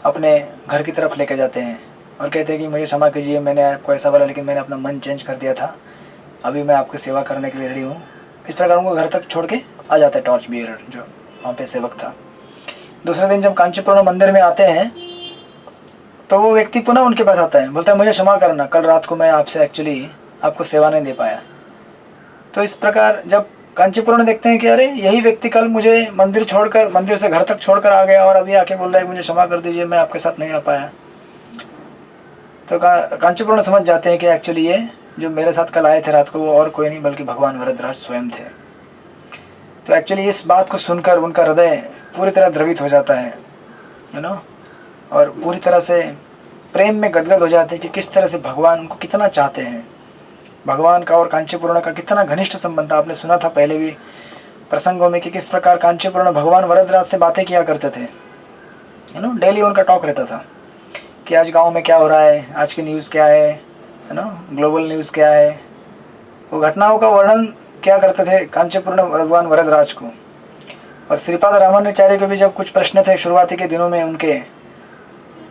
अपने घर की तरफ लेके जाते हैं और कहते हैं कि मुझे क्षमा कीजिए, मैंने आपको ऐसा बोला लेकिन मैंने अपना मन चेंज कर दिया था, अभी मैं आपकी सेवा करने के लिए रेडी हूँ। इस प्रकार उनको घर तक छोड़ के आ जाता है टॉर्च बियरर जो वहाँ पे सेवक था। दूसरे दिन जब कांचीपुरण मंदिर में आते हैं तो वो व्यक्ति पुनः उनके पास आता है, बोलता है मुझे क्षमा करना, कल रात को मैं आपसे एक्चुअली आपको सेवा नहीं दे पाया। तो इस प्रकार जब कांचीपुरण देखते हैं कि अरे यही व्यक्ति कल मुझे मंदिर से घर तक छोड़कर आ गया और अभी आके बोल रहा है मुझे क्षमा कर दीजिए, मैं आपके साथ नहीं आ पाया। तो कांचीपुरण समझ जाते हैं कि एक्चुअली ये जो मेरे साथ कल आए थे रात को वो और कोई नहीं बल्कि भगवान वरदराज स्वयं थे। तो एक्चुअली इस बात को सुनकर उनका हृदय पूरी तरह द्रवित हो जाता है और पूरी तरह से प्रेम में गदगद हो जाते हैं कि किस तरह से भगवान उनको कितना चाहते हैं। भगवान का और कांचीपुरण का कितना घनिष्ठ संबंध था। आपने सुना था पहले भी प्रसंगों में कि किस प्रकार कांचीपुरण भगवान वरदराज से बातें किया करते थे, डेली उनका टॉक रहता था कि आज गांव में क्या हो रहा है, आज की न्यूज़ क्या है ग्लोबल न्यूज़ क्या है। वो घटनाओं का वर्णन क्या करते थे कांचीपुरण भगवान वरदराज को। और श्रीपाद रामानुजाचार्य के भी जब कुछ प्रश्न थे शुरुआती के दिनों में उनके,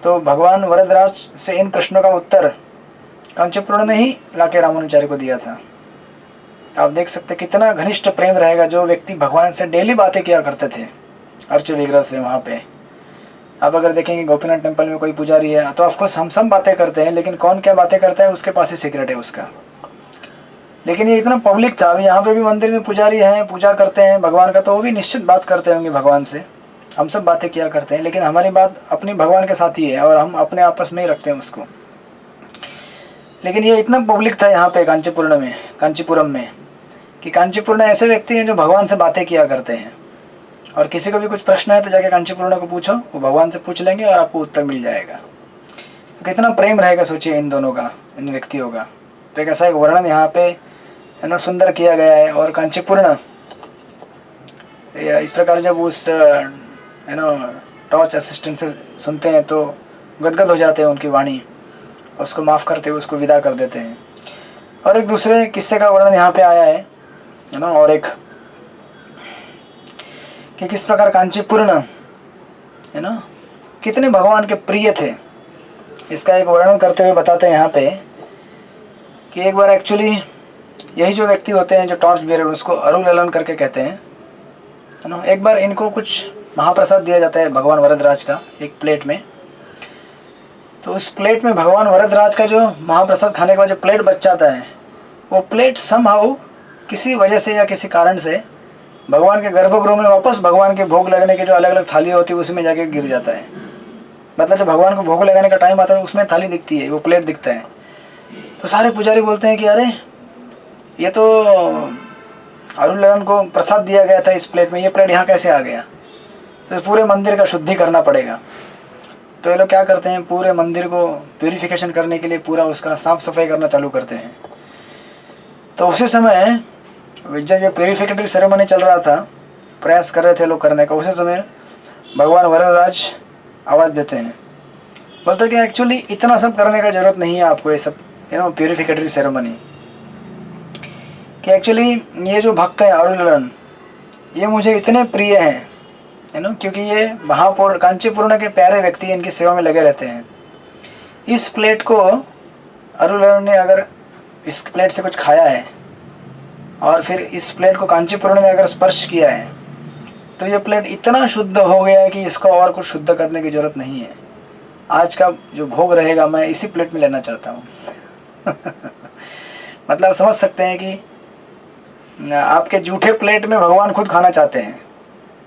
तो भगवान वरदराज से इन प्रश्नों का उत्तर कांचीपुरण ने ही लाके रामानुजाचार्य को दिया था। आप देख सकते कितना घनिष्ठ प्रेम रहेगा जो व्यक्ति भगवान से डेली बातें किया करते थे अर्च विग्रह से। वहाँ पे आप अगर देखेंगे गोपीनाथ टेम्पल में कोई पुजारी है तो ऑफकोर्स हम सब बातें करते हैं, लेकिन कौन क्या बातें करता है उसके पास ही सीक्रेट है उसका। लेकिन ये इतना पब्लिक था, अभी यहाँ पे भी मंदिर में पुजारी हैं, पूजा करते हैं भगवान का, तो वो भी निश्चित बात करते होंगे भगवान से, हम सब बातें किया करते हैं, लेकिन हमारी बात अपनी भगवान के साथ ही है और हम अपने आपस में ही रखते हैं उसको। लेकिन ये इतना पब्लिक था यहाँ पे कांचीपुरम में कि कांचीपुरण ऐसे व्यक्ति हैं जो भगवान से बातें किया करते हैं। और किसी को भी कुछ प्रश्न है तो जाके कांचीपुरण को पूछो, वो भगवान से पूछ लेंगे और आपको उत्तर मिल जाएगा। तो कितना प्रेम रहेगा सोचिए इन दोनों का, इन व्यक्तियों का। तो एक ऐसा एक वर्णन यहाँ पे सुंदर किया गया है। और कांचीपुरण इस प्रकार जब उस टॉर्च असिस्टेंट से सुनते हैं तो गदगद हो जाते हैं उनकी वाणी, उसको माफ़ करते हुए उसको विदा कर देते हैं। और एक दूसरे किस्से का वर्णन यहाँ पे आया है और एक कि किस प्रकार कांचीपुरण कितने भगवान के प्रिय थे, इसका एक वर्णन करते हुए बताते हैं यहाँ पे कि एक बार एक्चुअली यही जो व्यक्ति होते हैं जो टॉर्च बियरर, उसको अरुललन करके कहते हैं एक बार इनको कुछ महाप्रसाद दिया जाता है भगवान वरदराज का एक प्लेट में। तो उस प्लेट में भगवान वरदराज का जो महाप्रसाद खाने के बाद जो प्लेट बच जाता है, वो प्लेट समहाउ किसी वजह से या किसी कारण से भगवान के गर्भगृह में वापस भगवान के भोग लगने के जो अलग अलग थाली होती है उसमें जाके गिर जाता है। मतलब जब भगवान को भोग लगाने का टाइम आता है उसमें थाली दिखती है, वो प्लेट दिखता है। तो सारे पुजारी बोलते हैं कि अरे ये तो अरुललन को प्रसाद दिया गया था इस प्लेट में, ये प्लेट यहाँ कैसे आ गया। तो पूरे मंदिर का शुद्धि करना पड़ेगा। तो ये लोग क्या करते हैं, पूरे मंदिर को प्यूरिफिकेशन करने के लिए पूरा उसका साफ़ सफाई करना चालू करते हैं। तो उसी समय जब ये प्यूरिफिकेटरी सेरेमनी चल रहा था प्रयास कर रहे थे लोग करने का, उसी समय भगवान वरदराज आवाज़ देते हैं, बोलते कि एक्चुअली इतना सब करने का ज़रूरत नहीं है आपको, ये सब प्यूरिफिकेटरी सेरेमनी, कि एक्चुअली ये जो भक्त हैं अरुललन, ये मुझे इतने प्रिय हैं, क्योंकि ये महापुर कांचीपुरण के प्यारे व्यक्ति इनकी सेवा में लगे रहते हैं। इस प्लेट को अरुललन ने अगर इस प्लेट से कुछ खाया है और फिर इस प्लेट को कांचीपुरण ने अगर स्पर्श किया है, तो ये प्लेट इतना शुद्ध हो गया है कि इसको और कुछ शुद्ध करने की ज़रूरत नहीं है। आज का जो भोग रहेगा मैं इसी प्लेट में लेना चाहता हूँ। मतलब समझ सकते हैं कि आपके जूठे प्लेट में भगवान खुद खाना चाहते हैं।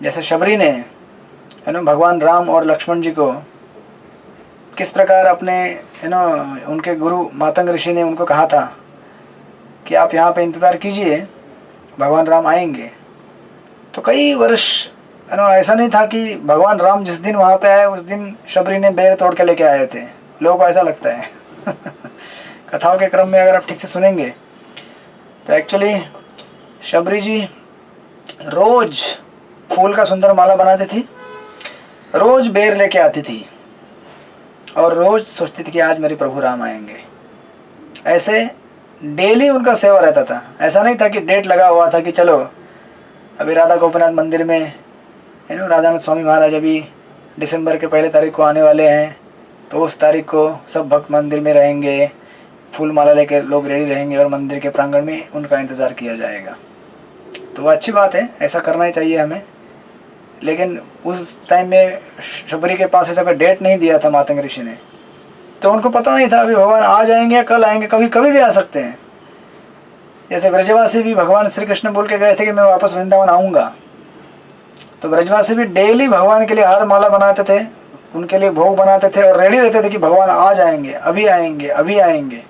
जैसे शबरी ने भगवान राम और लक्ष्मण जी को किस प्रकार अपने उनके गुरु मातंग ऋषि ने उनको कहा था कि आप यहाँ पे इंतज़ार कीजिए, भगवान राम आएंगे। तो कई वर्ष ऐसा नहीं था कि भगवान राम जिस दिन वहाँ पे आए उस दिन शबरी ने बेर तोड़ के लेके आए थे, लोगों को ऐसा लगता है। कथाओं के क्रम में अगर आप ठीक से सुनेंगे तो एक्चुअली शबरी जी रोज़ फूल का सुंदर माला बनाती थी, रोज़ बेर लेके आती थी और रोज़ सोचती थी कि आज मेरे प्रभु राम आएंगे। ऐसे डेली उनका सेवा रहता था। ऐसा नहीं था कि डेट लगा हुआ था कि चलो अभी राधा गोपीनाथ मंदिर में राधानाथ स्वामी महाराज अभी दिसंबर के पहले तारीख को आने वाले हैं, तो उस तारीख को सब भक्त मंदिर में रहेंगे, फूल माला लेकर लोग रेडी रहेंगे और मंदिर के प्रांगण में उनका इंतज़ार किया जाएगा। तो वो अच्छी बात है, ऐसा करना ही चाहिए हमें। लेकिन उस टाइम में शबरी के पास ऐसा कोई डेट नहीं दिया था मातंग ऋषि ने, तो उनको पता नहीं था अभी भगवान आ जाएंगे या कल आएंगे, कभी कभी भी आ सकते हैं। जैसे ब्रजवासी भी भगवान श्री कृष्ण बोल के गए थे कि मैं वापस वृंदावन आऊँगा, तो ब्रजवासी भी डेली भगवान के लिए हार माला बनाते थे, उनके लिए भोग बनाते थे और रेडी रहते थे कि भगवान आ जाएंगे, अभी आएंगे, अभी आएंगे।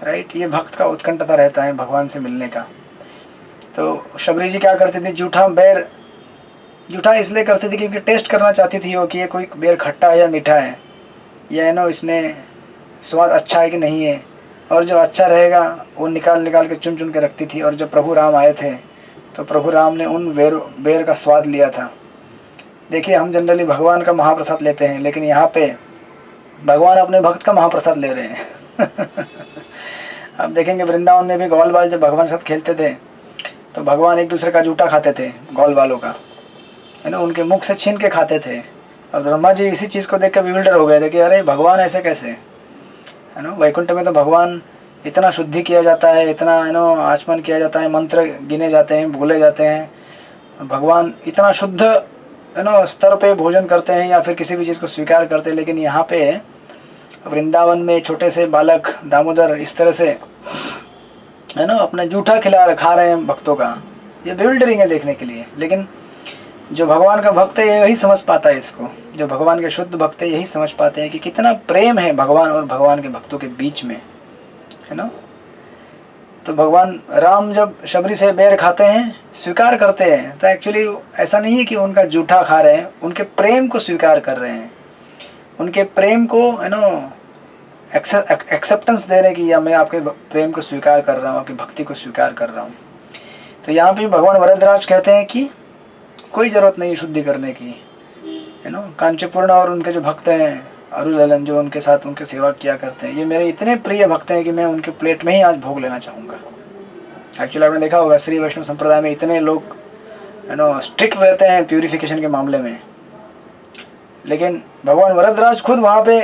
राइट, ये भक्त का उत्कंठता रहता है भगवान से मिलने का। तो शबरी जी क्या करती थी, जूठा इसलिए करती थी क्योंकि टेस्ट करना चाहती थी वो कि ये कोई बेर खट्टा है या मीठा है, या इसमें स्वाद अच्छा है कि नहीं है। और जो अच्छा रहेगा वो निकाल के चुन के रखती थी। और जब प्रभु राम आए थे तो प्रभु राम ने उन बेर का स्वाद लिया था। देखिए, हम जनरली भगवान का महाप्रसाद लेते हैं, लेकिन यहाँ पे भगवान अपने भक्त का महाप्रसाद ले रहे हैं। आप देखेंगे वृंदावन में भी ग्वाल बाल जब भगवान के साथ खेलते थे तो भगवान एक दूसरे का जूठा खाते थे, ग्वाल बालों का, उनके मुख से छीन के खाते थे। और ब्रह्मा जी इसी चीज़ को देख कर विविल्डर हो गए थे कि अरे भगवान ऐसे कैसे, वैकुंठ में तो भगवान इतना शुद्धि किया जाता है, इतना आचमन किया जाता है, मंत्र गिने जाते हैं, बोले जाते हैं, भगवान इतना शुद्ध स्तर पे भोजन करते हैं या फिर किसी भी चीज़ को स्वीकार करते हैं। लेकिन यहाँ पे वृंदावन में छोटे से बालक दामोदर इस तरह से अपना जूठा खा रहे हैं भक्तों का। ये बिल्डरिंग है देखने के लिए। लेकिन जो भगवान का भक्त है यही समझ पाता है इसको, जो भगवान के शुद्ध भक्त है यही समझ पाते हैं कि कितना प्रेम है भगवान और भगवान के भक्तों के बीच में, तो भगवान राम जब शबरी से बेर खाते हैं, स्वीकार करते हैं, तो एक्चुअली ऐसा नहीं है कि उनका जूठा खा रहे हैं, उनके प्रेम को स्वीकार कर रहे हैं, उनके प्रेम को एक्सेप्टेंस दे रहे हैं कि या मैं आपके प्रेम को स्वीकार कर रहा हूँ, आपकी भक्ति को स्वीकार कर रहा हूँ। तो यहाँ पे भगवान वरदराज कहते हैं कि कोई ज़रूरत नहीं शुद्धि करने की, कांचीपुर्ण और उनके जो भक्त हैं अरुललन, जो उनके साथ उनके सेवा किया करते हैं, ये मेरे इतने प्रिय भक्त हैं कि मैं उनके प्लेट में ही आज भोग लेना चाहूँगा। एक्चुअली आपने देखा होगा श्री वैष्णव संप्रदाय में इतने लोग स्ट्रिक्ट रहते हैं प्यूरिफिकेशन के मामले में, लेकिन भगवान वरदराज खुद वहाँ पे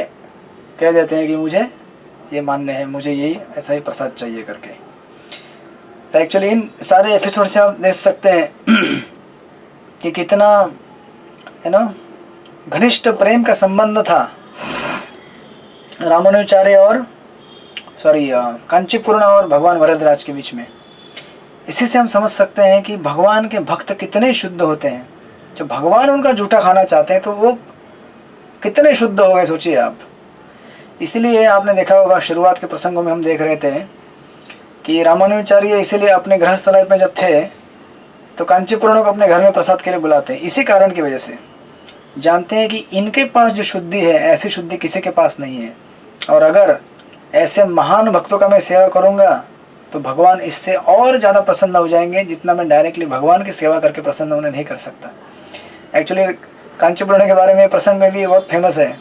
कह देते हैं कि मुझे ये मान्य है, मुझे यही ऐसा ही प्रसाद चाहिए करके। तो एक्चुअली इन सारे एपिसोड से आप देख सकते हैं कि कितना घनिष्ठ प्रेम का संबंध था रामानुजाचार्य और कांचीपुर्ण और भगवान वरदराज के बीच में। इसी से हम समझ सकते हैं कि भगवान के भक्त कितने शुद्ध होते हैं। जब भगवान उनका जूठा खाना चाहते हैं तो वो कितने शुद्ध हो गए, सोचिए आप। इसीलिए आपने देखा होगा शुरुआत के प्रसंगों में हम देख रहे थे कि रामानुजाचार्य इसीलिए अपने गृहस्थालय में जब थे तो कांचीपुरण को अपने घर में प्रसाद के लिए बुलाते हैं, इसी कारण की वजह से। जानते हैं कि इनके पास जो शुद्धि है ऐसी शुद्धि किसी के पास नहीं है। और अगर ऐसे महान भक्तों का मैं सेवा करूंगा तो भगवान इससे और ज़्यादा प्रसन्न हो जाएंगे जितना मैं डायरेक्टली भगवान की सेवा करके प्रसन्न उन्हें नहीं कर सकता। एक्चुअली कांचीपुरण के बारे में प्रसंग में भी बहुत फेमस है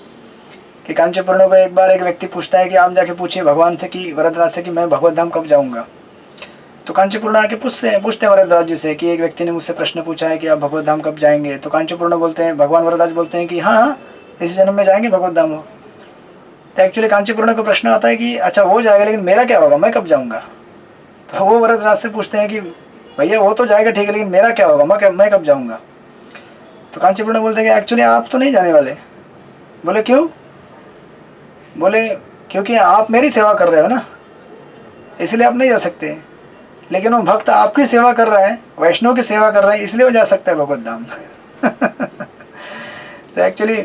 कि कांचीपुरण को एक बार एक व्यक्ति पूछता है कि आप जाके पूछिए भगवान से कि वरदराज से कि मैं भगवत धाम कब जाऊँगा। तो कांचीपुर्ण आके पूछते हैं वरदराज जी से कि एक व्यक्ति ने मुझसे प्रश्न पूछा है कि आप भगवत धाम कब जाएंगे। तो कांचीपुर्ण बोलते हैं, भगवान वरदराज बोलते हैं कि हाँ इस जन्म में जाएंगे भगवत धाम हो। तो एक्चुअली कांचीपुर्ण को प्रश्न आता है कि अच्छा वो जाएगा लेकिन मेरा क्या होगा, मैं कब जाऊँगा। तो वो वरदराज से पूछते हैं कि भैया वो तो जाएगा ठीक है लेकिन मेरा क्या होगा, मैं कब जाऊँगा। तो कांचीपुर्ण बोलते हैं कि एक्चुअली आप तो नहीं जाने वाले। बोले क्यों। बोले क्योंकि आप मेरी सेवा कर रहे हो ना, इसलिए आप नहीं जा सकते। लेकिन वो भक्त आपकी सेवा कर रहा है, वैष्णव की सेवा कर रहा है, इसलिए वो जा सकता है भगवत धाम। तो एक्चुअली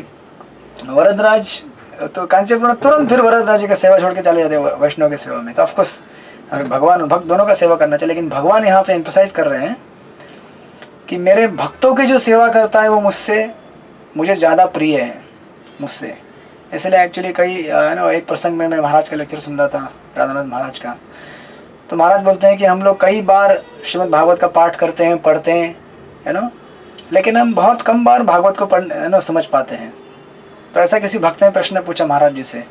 वरदराज तो कांचीपुरण तुरंत फिर वरदराज जी का सेवा छोड़ के चले जाते हैं वैष्णव की सेवा में। तो ऑफकोर्स हमें भगवान भक्त दोनों का सेवा करना चाहिए, लेकिन भगवान यहाँ पे एम्फसाइज कर रहे हैं कि मेरे भक्तों की जो सेवा करता है वो मुझे ज़्यादा प्रिय है मुझसे। इसलिए एक्चुअली कई एक प्रसंग में मैं महाराज का लेक्चर सुन रहा था, राधानाथ महाराज का। तो महाराज बोलते हैं कि हम लोग कई बार श्रीमद् भागवत का पाठ करते हैं, पढ़ते हैं लेकिन हम बहुत कम बार भागवत को समझ पाते हैं। तो ऐसा किसी भक्त ने प्रश्न पूछा महाराज जी से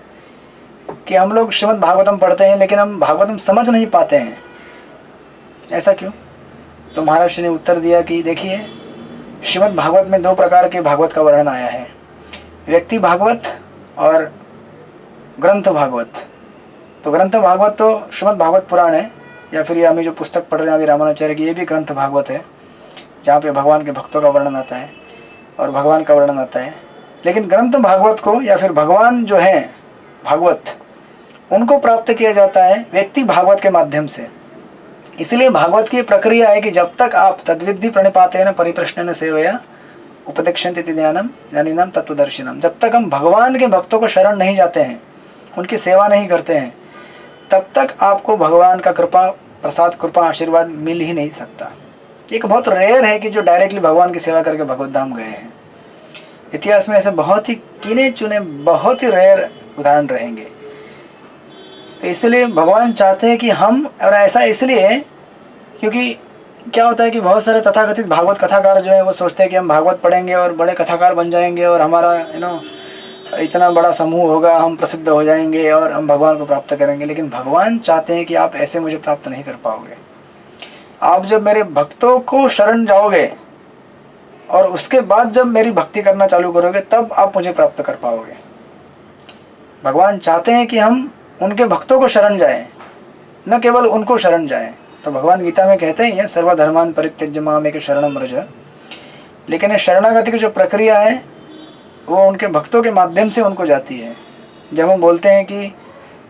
कि हम लोग श्रीमद् भागवतम पढ़ते हैं लेकिन हम भागवतम समझ नहीं पाते हैं, ऐसा क्यों। तो महाराज जी ने उत्तर दिया कि देखिए श्रीमद् भागवत में 2 प्रकार के भागवत का वर्णन आया है, व्यक्ति भागवत और ग्रंथ भागवत। तो ग्रंथ भागवत तो श्रीमद् भागवत पुराण है, या फिर ये हमें जो पुस्तक पढ़ रहे हैं अभी रामानुचार्य की, ये भी ग्रंथ भागवत है जहाँ पे भगवान के भक्तों का वर्णन आता है और भगवान का वर्णन आता है। लेकिन ग्रंथ भागवत को या फिर भगवान जो है भागवत उनको प्राप्त किया जाता है व्यक्ति भागवत के माध्यम से। इसलिए भागवत की प्रक्रिया है कि जब तक आप तद्विद्धि प्रणिपातेन परिप्रश्नेन सेवया उपदेक्षन्ति ज्ञानम ज्ञानिनाम तत्वदर्शिनम, जब तक हम भगवान के भक्तों को शरण नहीं जाते हैं, उनकी सेवा नहीं करते हैं, तब तक आपको भगवान का कृपा प्रसाद कृपा आशीर्वाद मिल ही नहीं सकता। एक बहुत रेयर है कि जो डायरेक्टली भगवान की सेवा करके भगवत धाम गए हैं। इतिहास में ऐसे बहुत ही गिने चुने बहुत ही रेयर उदाहरण रहेंगे। तो इसलिए भगवान चाहते हैं कि हम, और ऐसा इसलिए क्योंकि क्या होता है कि बहुत सारे तथाकथित भागवत कथाकार जो हैं वो सोचते हैं कि हम भागवत पढ़ेंगे और बड़े कथाकार बन जाएंगे और हमारा इतना बड़ा समूह होगा, हम प्रसिद्ध हो जाएंगे और हम भगवान को प्राप्त करेंगे। लेकिन भगवान चाहते हैं कि आप ऐसे मुझे प्राप्त नहीं कर पाओगे। आप जब मेरे भक्तों को शरण जाओगे और उसके बाद जब मेरी भक्ति करना चालू करोगे तब आप मुझे प्राप्त कर पाओगे। भगवान चाहते हैं कि हम उनके भक्तों को शरण जाएं, न केवल उनको शरण जाएं। तो भगवान गीता में कहते हैं सर्वधर्मान परित्यज्य मामेक शरणम व्रज। लेकिन शरणागति की जो प्रक्रिया है वो उनके भक्तों के माध्यम से उनको जाती है। जब हम बोलते हैं कि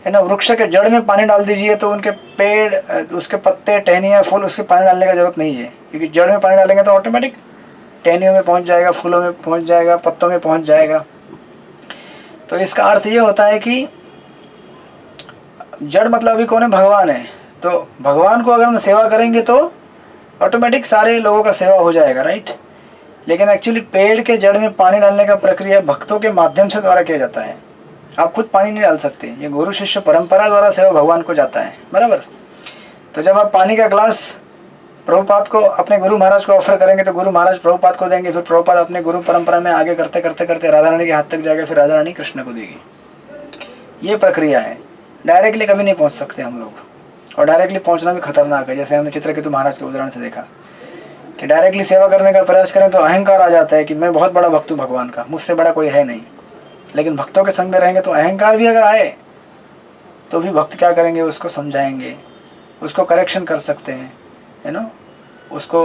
वृक्ष के जड़ में पानी डाल दीजिए तो उनके पेड़, उसके पत्ते, टहनियाँ, फूल, उसके पानी डालने का जरूरत नहीं है, क्योंकि जड़ में पानी डालेंगे तो ऑटोमेटिक टहनियों में पहुंच जाएगा, फूलों में पहुंच जाएगा, पत्तों में पहुंच जाएगा। तो इसका अर्थ ये होता है कि जड़ मतलब अभी कौन है, भगवान है। तो भगवान को अगर हम सेवा करेंगे तो ऑटोमेटिक सारे लोगों का सेवा हो जाएगा, राइट। लेकिन एक्चुअली पेड़ के जड़ में पानी डालने का प्रक्रिया भक्तों के माध्यम से द्वारा किया जाता है। आप खुद पानी नहीं डाल सकते, ये गुरु शिष्य परंपरा द्वारा सेवा भगवान को जाता है, बराबर। तो जब आप पानी का ग्लास प्रभुपाद को, अपने गुरु महाराज को ऑफर करेंगे तो गुरु महाराज प्रभुपाद को देंगे, फिर प्रभुपाद अपने गुरु परंपरा में आगे करते करते करते राधा रानी के हाथ तक जाएगा, फिर राधा रानी कृष्ण को देगी। ये प्रक्रिया है, डायरेक्टली कभी नहीं पहुँच सकते हम लोग, और डायरेक्टली पहुँचना भी खतरनाक है। जैसे हमने चित्रकेतु महाराज के उदाहरण से देखा कि डायरेक्टली सेवा करने का प्रयास करें तो अहंकार आ जाता है कि मैं बहुत बड़ा भक्त हूँ भगवान का, मुझसे बड़ा कोई है नहीं। लेकिन भक्तों के संग में रहेंगे तो अहंकार भी अगर आए तो भी भक्त क्या करेंगे, उसको समझाएंगे, उसको करेक्शन कर सकते हैं, उसको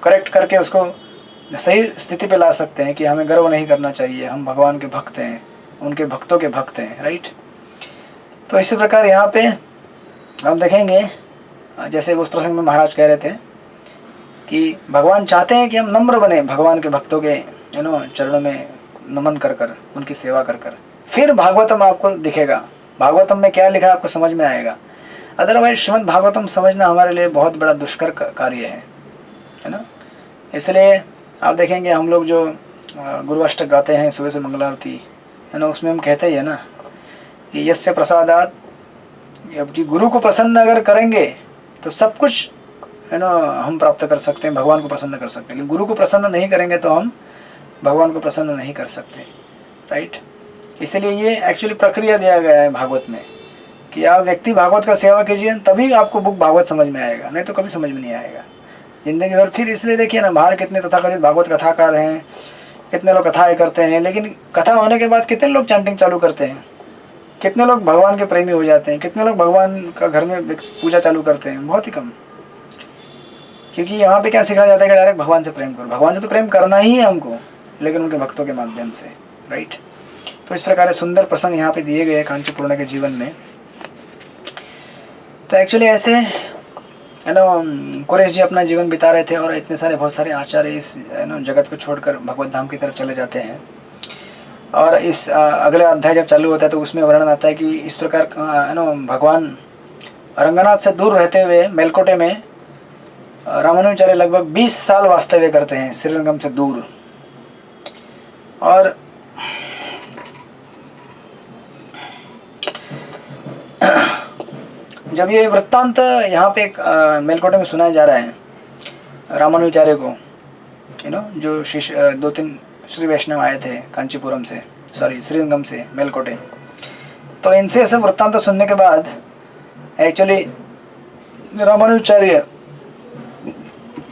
करेक्ट करके उसको सही स्थिति पे ला सकते हैं कि हमें गर्व नहीं करना चाहिए, हम भगवान के भक्त हैं, उनके भक्तों के भक्त हैं, राइट। तो इसी प्रकार यहाँ पे हम देखेंगे, जैसे उस प्रसंग में महाराज कह रहे थे कि भगवान चाहते हैं कि हम नम्र बने, भगवान के भक्तों के चरणों में नमन कर कर, उनकी सेवा कर कर, फिर भागवतम आपको दिखेगा, भागवतम में क्या लिखा है आपको समझ में आएगा। अदरवाइज श्रीमद् भागवतम समझना हमारे लिए बहुत बड़ा दुष्कर कार्य है ना। इसलिए आप देखेंगे हम लोग जो गुरु अष्टक गाते हैं सुबह से मंगल आरती, है ना, उसमें हम कहते ही है ना कि यस्य प्रसादात अब कि गुरु को प्रसन्न अगर करेंगे तो सब कुछ हम प्राप्त कर सकते हैं, भगवान को प्रसन्न कर सकते हैं। लेकिन गुरु को प्रसन्न नहीं करेंगे तो हम भगवान को प्रसन्न नहीं कर सकते, राइट। इसलिए ये एक्चुअली प्रक्रिया दिया गया है भागवत में कि आप व्यक्ति भागवत का सेवा कीजिए, तभी आपको बुक भागवत समझ में आएगा, नहीं तो कभी समझ में नहीं आएगा जिंदगी भर। फिर इसलिए देखिए ना, बाहर कितने तथाकथित भागवत कथाकार हैं, कितने लोग कथाएँ करते हैं, लेकिन कथा होने के बाद कितने लोग चैंटिंग चालू करते हैं, कितने लोग भगवान के प्रेमी हो जाते हैं, कितने लोग भगवान का घर में पूजा चालू करते हैं, बहुत ही कम। क्योंकि यहाँ पे क्या सिखाया जाता है कि डायरेक्ट भगवान से प्रेम करो। भगवान से तो प्रेम करना ही है हमको, लेकिन उनके भक्तों के माध्यम से, राइट। तो इस प्रकार सुंदर प्रसंग यहाँ पे दिए गए हैं कांचीपूर्ण के जीवन में। तो एक्चुअली ऐसे कुरेश जी अपना जीवन बिता रहे थे और इतने सारे बहुत सारे आचार्य इस जगत को छोड़कर भगवत धाम की तरफ चले जाते हैं। और इस अगले अध्याय जब चालू होता है तो उसमें वर्णन आता है कि इस प्रकार भगवान रंगनाथ से दूर रहते हुए मेलकोटे में रामानुजाचार्य लगभग 20 साल वास्तव्य करते हैं, श्रीरंगम से दूर। और जब ये वृत्तांत यहाँ पे मेलकोटे में सुनाया जा रहा है रामानुजाचार्य को, जो शिष्य 2-3 श्री वैष्णव आए थे कांचीपुरम से, सॉरी श्रीरंगम से मेलकोटे, तो इनसे सब वृत्तांत सुनने के बाद एक्चुअली रामानुजाचार्य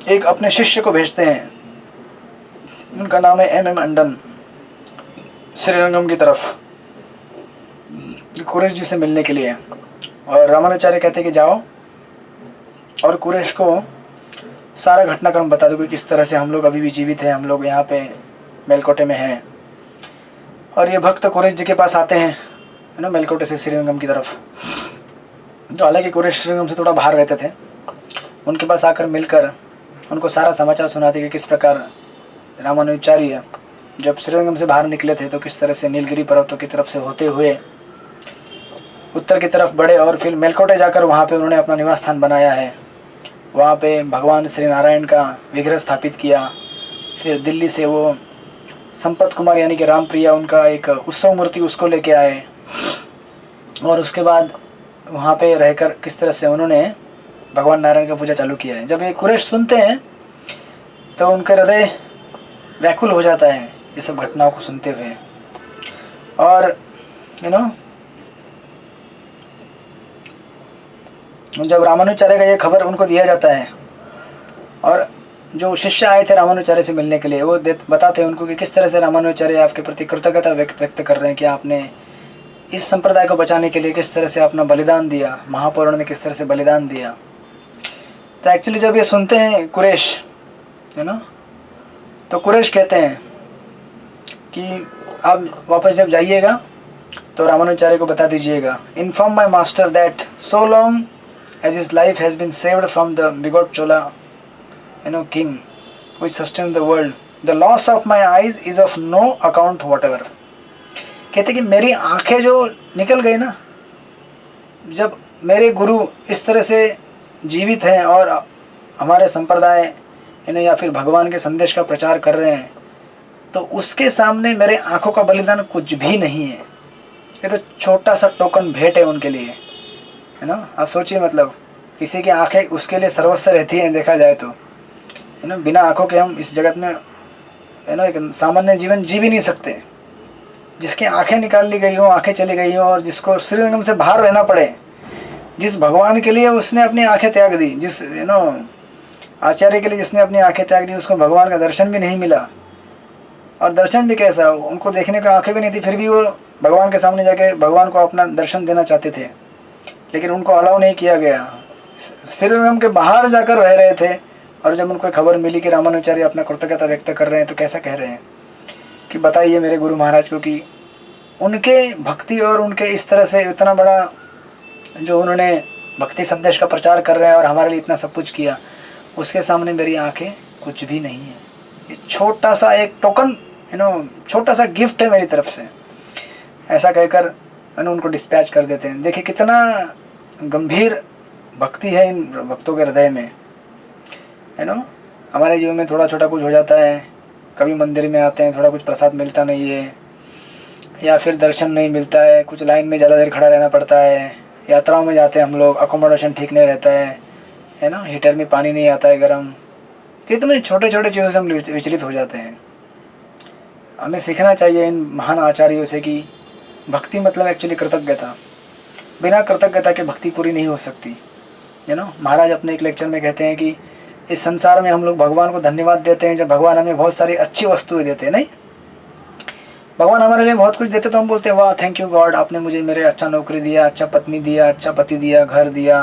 एक अपने शिष्य को भेजते हैं, उनका नाम है M.M. अंडन, श्रीरंगम की तरफ कुरेश जी से मिलने के लिए। और रामानुजाचार्य कहते हैं कि जाओ और कुरेश को सारा घटनाक्रम बता दो कि किस तरह से हम लोग अभी भी जीवित हैं, हम लोग यहाँ पे मेलकोटे में हैं। और ये भक्त कुरेश जी के पास आते हैं मेलकोटे से श्रीरंगम की तरफ। तो हालांकि कुरेश श्रीरंगम से थोड़ा बाहर रहते थे, उनके पास आकर मिलकर उनको सारा समाचार सुनाते कि किस प्रकार रामानुजाचार्य जब श्रीरंगम से बाहर निकले थे तो किस तरह से नीलगिरी पर्वतों की तरफ से होते हुए उत्तर की तरफ बढ़े और फिर मेलकोटे जाकर वहाँ पे उन्होंने अपना निवास स्थान बनाया है। वहाँ पे भगवान श्री नारायण का विग्रह स्थापित किया। फिर दिल्ली से वो संपत कुमार यानी कि रामप्रिया, उनका एक उत्सव मूर्ति, उसको लेके आए। और उसके बाद वहाँ पे रहकर किस तरह से उन्होंने भगवान नारायण का पूजा चालू किया है। जब ये कुरेश सुनते हैं तो उनका हृदय व्याकुल हो जाता है ये सब घटनाओं को सुनते हुए। और जब रामानुजाचार्य का ये खबर उनको दिया जाता है और जो शिष्य आए थे रामानुजाचार्य से मिलने के लिए, वो बताते हैं उनको कि किस तरह से रामानुजाचार्य आपके प्रति कृतज्ञता व्यक्त कर रहे हैं कि आपने इस संप्रदाय को बचाने के लिए किस तरह से अपना बलिदान दिया, महापुराण ने किस तरह से बलिदान दिया। तो एक्चुअली जब ये सुनते हैं कुरेश, तो कुरेश कहते हैं कि आप वापस जब जाइएगा तो रामानुजाचार्य को बता दीजिएगा, inform my master that so long as his life has been saved from the bigot chola king which sustains the world, the loss of my eyes is of no account whatever। कहते कि मेरी आंखें जो निकल गई ना, जब मेरे गुरु इस तरह से जीवित हैं और हमारे संप्रदाय या फिर भगवान के संदेश का प्रचार कर रहे हैं, तो उसके सामने मेरे आंखों का बलिदान कुछ भी नहीं है। ये तो छोटा सा टोकन भेंट है उनके लिए, है ना। आप सोचिए, मतलब किसी की आंखें उसके लिए सर्वस्व रहती हैं, देखा जाए तो, बिना आंखों के हम इस जगत में एक सामान्य जीवन जी भी नहीं सकते। जिसकी आंखें निकाल ली गई हो, आंखें चली गई हो, और जिसको श्रीरंगम से बाहर रहना पड़े, जिस भगवान के लिए उसने अपनी आंखें त्याग दी, जिस आचार्य के लिए जिसने अपनी आंखें त्याग दी, उसको भगवान का दर्शन भी नहीं मिला। और दर्शन भी कैसा, उनको देखने को आंखें भी नहीं थी, फिर भी वो भगवान के सामने जाके भगवान को अपना दर्शन देना चाहते थे, लेकिन उनको अलाउ नहीं किया गया। श्रीरंगम के बाहर जाकर रह रहे थे, और जब उनको खबर मिली कि रामानुजाचार्य अपना कृतज्ञता व्यक्त कर रहे हैं, तो कैसा कह रहे हैं कि बताइए मेरे गुरु महाराज को कि उनके भक्ति और उनके इस तरह से इतना बड़ा जो उन्होंने भक्ति संदेश का प्रचार कर रहे हैं और हमारे लिए इतना सब कुछ किया, उसके सामने मेरी आंखें कुछ भी नहीं है। ये छोटा सा एक टोकन, छोटा सा गिफ्ट है मेरी तरफ से, ऐसा कहकर उनको डिस्पैच कर देते हैं। देखिए कितना गंभीर भक्ति है इन भक्तों के हृदय में, हमारे जीवन में थोड़ा छोटा कुछ हो जाता है, कभी मंदिर में आते हैं, थोड़ा कुछ प्रसाद मिलता नहीं है, या फिर दर्शन नहीं मिलता है, कुछ लाइन में ज़्यादा देर खड़ा रहना पड़ता है, यात्राओं में जाते हैं हम लोग, अकोमोडेशन ठीक नहीं रहता है ना, हीटर में पानी नहीं आता है गर्म, कितने छोटे छोटे चीज़ों से हम विचलित हो जाते हैं। हमें सीखना चाहिए इन महान आचार्यों से कि भक्ति मतलब एक्चुअली कृतज्ञता, बिना कृतज्ञता के भक्ति पूरी नहीं हो सकती, है ना। महाराज अपने एक लेक्चर में कहते हैं कि इस संसार में हम लोग भगवान को धन्यवाद देते हैं जब भगवान हमें बहुत सारी अच्छी वस्तुएं देते हैं। नहीं, भगवान हमारे लिए बहुत कुछ देते तो हम बोलते हैं वाह थैंक यू गॉड, आपने मुझे मेरे अच्छा नौकरी दिया, अच्छा पत्नी दिया, अच्छा पति दिया, घर दिया,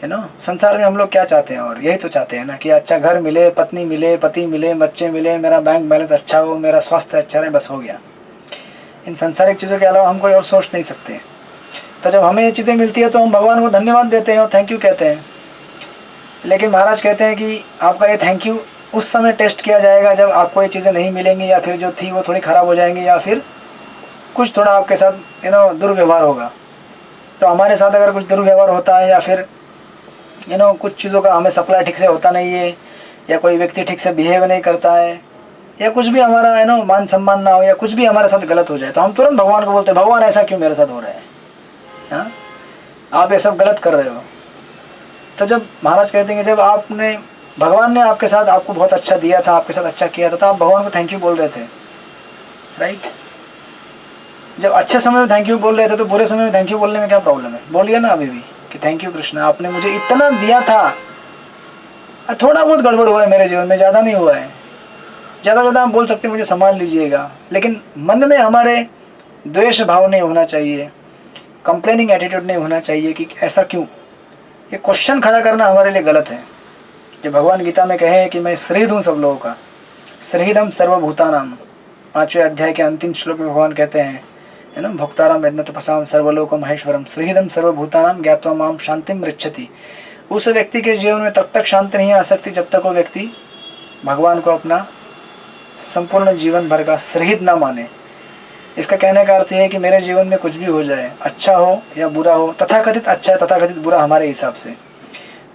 है ना। संसार में हम लोग क्या चाहते हैं, और यही तो चाहते हैं ना कि अच्छा घर मिले, पत्नी मिले, पति मिले, बच्चे मिले, मेरा बैंक बैलेंस अच्छा हो, मेरा स्वास्थ्य अच्छा रहे, बस हो गया। इन संसारिक चीज़ों के अलावा हम कोई और सोच नहीं सकते। तो जब हमें ये चीज़ें मिलती है तो हम भगवान को धन्यवाद देते हैं और थैंक यू कहते हैं। लेकिन महाराज कहते हैं कि आपका ये थैंक यू उस समय टेस्ट किया जाएगा जब आपको ये चीज़ें नहीं मिलेंगी, या फिर जो थी वो थोड़ी ख़राब हो जाएंगी, या फिर कुछ थोड़ा आपके साथ दुर्व्यवहार होगा। तो हमारे साथ अगर कुछ दुर्व्यवहार होता है, या फिर कुछ चीज़ों का हमें सप्लाई ठीक से होता नहीं है, या कोई व्यक्ति ठीक से बिहेव नहीं करता है, या कुछ भी हमारा मान सम्मान ना हो, या कुछ भी हमारे साथ गलत हो जाए, तो हम तुरंत भगवान को बोलते हैं भगवान ऐसा क्यों मेरे साथ हो रहा है, हाँ आप ये सब गलत कर रहे हो। तो जब महाराज कहते हैं कि जब भगवान ने आपके साथ आपको बहुत अच्छा दिया था, आपके साथ अच्छा किया था, तो आप भगवान को थैंक यू बोल रहे थे, राइट। जब अच्छे समय में थैंक यू बोल रहे थे तो बुरे समय में थैंक यू बोलने में क्या प्रॉब्लम है, बोलिए ना अभी भी कि थैंक यू कृष्णा, आपने मुझे इतना दिया था, थोड़ा बहुत गड़बड़ हुआ है मेरे जीवन में, ज़्यादा नहीं हुआ है, ज़्यादा आप बोल सकते हैं मुझे संभाल लीजिएगा, लेकिन मन में हमारे द्वेष भाव नहीं होना चाहिए, कंप्लेनिंग एटीट्यूड नहीं होना चाहिए कि ऐसा क्यों। ये क्वेश्चन खड़ा करना हमारे लिए गलत है। जब भगवान गीता में कहे कि मैं श्रीहृद हूँ सब लोगों का, श्रीहृदम सर्वभूतानाम, 5वें अध्याय के अंतिम श्लोक में भगवान कहते हैं, है ना, भोक्ताराम वेदन तपसाम सर्वलोक महेश्वरम श्रीहृदम सर्वभूतानाम ज्ञात्वा माम शांतिम रिच्छति। उस व्यक्ति के जीवन में तब तक शांति नहीं आ सकती जब तक वो व्यक्ति भगवान को अपना संपूर्ण जीवन भर का श्रीहृद ना माने। इसका कहने का अर्थ है कि मेरे जीवन में कुछ भी हो जाए, अच्छा हो या बुरा हो, तथाकथित अच्छा है तथाकथित बुरा हमारे हिसाब से,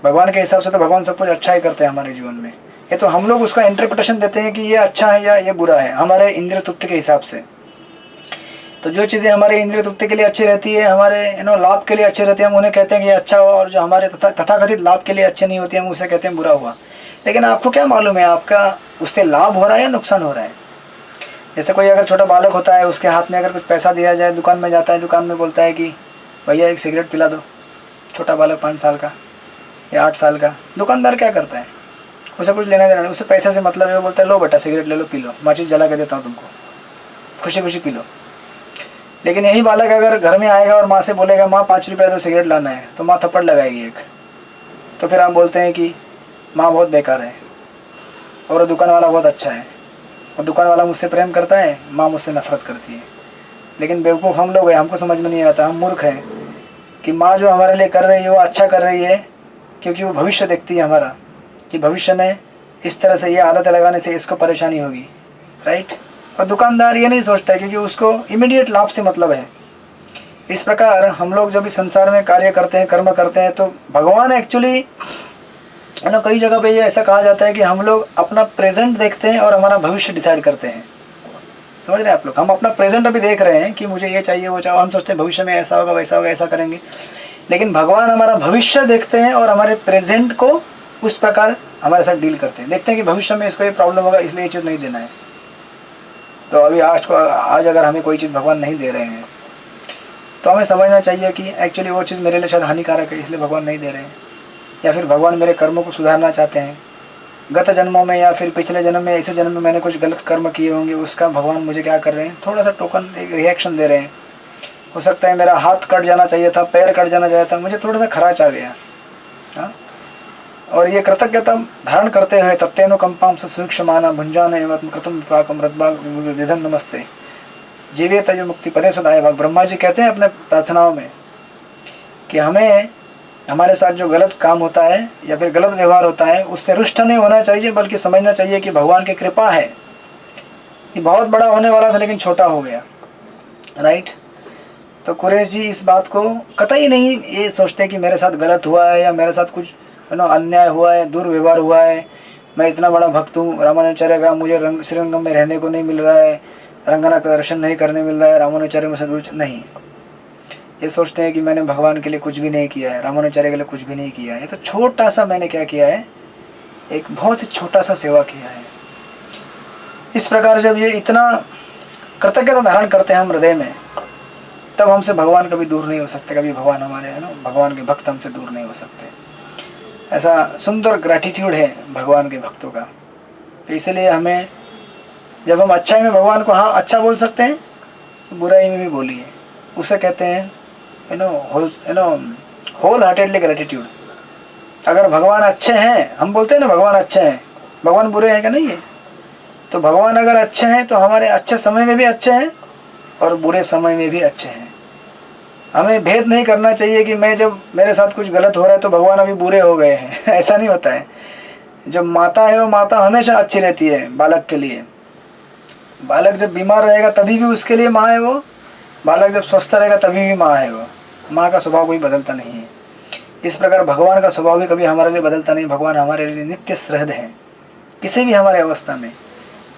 भगवान के हिसाब से तो भगवान सब कुछ अच्छा ही करते हैं हमारे जीवन में। ये तो हम लोग उसका इंटरप्रिटेशन देते हैं कि ये अच्छा है या ये बुरा है हमारे इंद्रिय तृप्ति के हिसाब से। तो जो चीज़ें हमारे इंद्रिय तृप्ति के लिए अच्छी रहती है, हमारे लाभ के लिए अच्छी रहती है, हम उन्हें कहते हैं कि ये अच्छा हुआ, और जो हमारे तथाकथित लाभ के लिए अच्छे नहीं होती हम उसे कहते हैं बुरा हुआ। लेकिन आपको क्या मालूम है आपका उससे लाभ हो रहा है या नुकसान हो रहा है। जैसे कोई अगर छोटा बालक होता है, उसके हाथ में अगर कुछ पैसा दिया जाए, दुकान में जाता है, दुकान में बोलता है कि भैया एक सिगरेट पिला दो, छोटा बालक 5 साल का या 8 साल का, दुकानदार क्या करता है, उसे कुछ लेना देना नहीं, उसे पैसे से मतलब है, वो बोलता है लो बेटा सिगरेट ले लो, पी लो, माचिस जला के देता हूँ तुमको, खुशी खुशी पी लो। लेकिन यही बालक अगर घर में आएगा और माँ से बोलेगा माँ 5 रुपये दो सिगरेट लाना है, तो माँ थप्पड़ लगाएगी एक। तो फिर आप बोलते हैं कि माँ बहुत बेकार है और दुकान वाला बहुत अच्छा है, और दुकान वाला मुझसे प्रेम करता है, माँ मुझसे नफरत करती है। लेकिन बेवकूफ़ हम लोग हैं, हमको समझ में नहीं आता, हम मूर्ख हैं कि माँ जो हमारे लिए कर रही है वो अच्छा कर रही है क्योंकि वो भविष्य देखती है हमारा, कि भविष्य में इस तरह से ये आदतें लगाने से इसको परेशानी होगी, राइट। और दुकानदार ये नहीं सोचता है क्योंकि उसको इमीडिएट लाभ से मतलब है। इस प्रकार हम लोग जब इस संसार में कार्य करते हैं, कर्म करते हैं, तो भगवान एक्चुअली कई जगह पे ये ऐसा कहा जाता है कि हम लोग अपना प्रेजेंट देखते हैं और हमारा भविष्य डिसाइड करते हैं। समझ रहे हैं आप लोग, हम अपना प्रेजेंट अभी देख रहे हैं कि मुझे ये चाहिए वो चाहिए, हम सोचते हैं भविष्य में ऐसा होगा वैसा होगा, ऐसा करेंगे। लेकिन भगवान हमारा भविष्य देखते हैं और हमारे प्रेजेंट को उस प्रकार हमारे साथ डील करते हैं, देखते हैं कि भविष्य में इसको ये प्रॉब्लम होगा इसलिए ये चीज़ नहीं देना है। तो अभी आज अगर हमें कोई चीज़ भगवान नहीं दे रहे हैं तो हमें समझना चाहिए कि एक्चुअली वो चीज़ मेरे लिए शायद हानिकारक है, इसलिए भगवान नहीं दे रहे हैं। या फिर भगवान मेरे कर्मों को सुधारना चाहते हैं, गत जन्मों में या फिर पिछले जन्म में, ऐसे जन्म में मैंने कुछ गलत कर्म किए होंगे, उसका भगवान मुझे क्या कर रहे हैं, थोड़ा सा टोकन, एक रिएक्शन दे रहे हैं। हो सकता है मेरा हाथ कट जाना चाहिए था, पैर कट जाना चाहिए था, मुझे थोड़ा सा खराच आ गया, हाँ। और ये कृतज्ञता धारण करते हुए तत्तेनुकंपां सूक्ष्माना भुंजान एवं कृतम विपाकम रद्भाग विधम नमस्ते जीवेत जो मुक्ति पदे सदाए भाग। ब्रह्मा जी कहते हैं अपने प्रार्थनाओं में कि हमें हमारे साथ जो गलत काम होता है या फिर गलत व्यवहार होता है उससे रुष्ट नहीं होना चाहिए, बल्कि समझना चाहिए कि भगवान की कृपा है, कि बहुत बड़ा होने वाला था लेकिन छोटा हो गया, राइट। तो कुरैश जी इस बात को कतई नहीं ये सोचते कि मेरे साथ गलत हुआ है या मेरे साथ कुछ अन्याय हुआ है, दुर्व्यवहार हुआ है, मैं इतना बड़ा भक्त हूँ रामानुचार्य का, मुझे श्रीरंगम में रहने को नहीं मिल रहा है, रंगनाथ का दर्शन नहीं करने मिल रहा है, रामानुचार्य में से दूर नहीं। ये सोचते हैं कि मैंने भगवान के लिए कुछ भी नहीं किया है, रामानुचार्य के लिए कुछ भी नहीं किया है। ये तो छोटा सा मैंने क्या किया है, एक बहुत ही छोटा सा सेवा किया है। इस प्रकार जब ये इतना कृतज्ञता धारण करते हैं हम हृदय में, तब हमसे भगवान कभी दूर नहीं हो सकते। कभी भगवान हमारे है ना, भगवान के भक्त हमसे दूर नहीं हो सकते। ऐसा सुंदर ग्रैटिट्यूड है भगवान के भक्तों का। तो इसलिए हमें, जब हम अच्छाई में भगवान को हाँ अच्छा बोल सकते हैं, तो बुराई में भी बोलिए। उसे कहते हैं होल हार्टेडली ग्रैटिट्यूड। अगर भगवान अच्छे हैं, हम बोलते हैं ना भगवान अच्छे हैं, भगवान बुरे हैं क्या? नहीं है। तो भगवान अगर अच्छे हैं तो हमारे अच्छे समय में भी अच्छे हैं और बुरे समय में भी अच्छे हैं। हमें भेद नहीं करना चाहिए कि मैं जब मेरे साथ कुछ गलत हो रहा है तो भगवान अभी बुरे हो गए हैं। ऐसा नहीं होता है। जब माता है वो माता हमेशा अच्छी रहती है बालक के लिए। बालक जब बीमार रहेगा तभी भी उसके लिए माँ है वो, बालक जब स्वस्थ रहेगा तभी भी माँ है वो। माँ का स्वभाव कोई बदलता नहीं है। इस प्रकार भगवान का स्वभाव भी कभी हमारे लिए बदलता नहीं। भगवान हमारे लिए नित्य सहृद हैं किसी भी हमारे अवस्था में।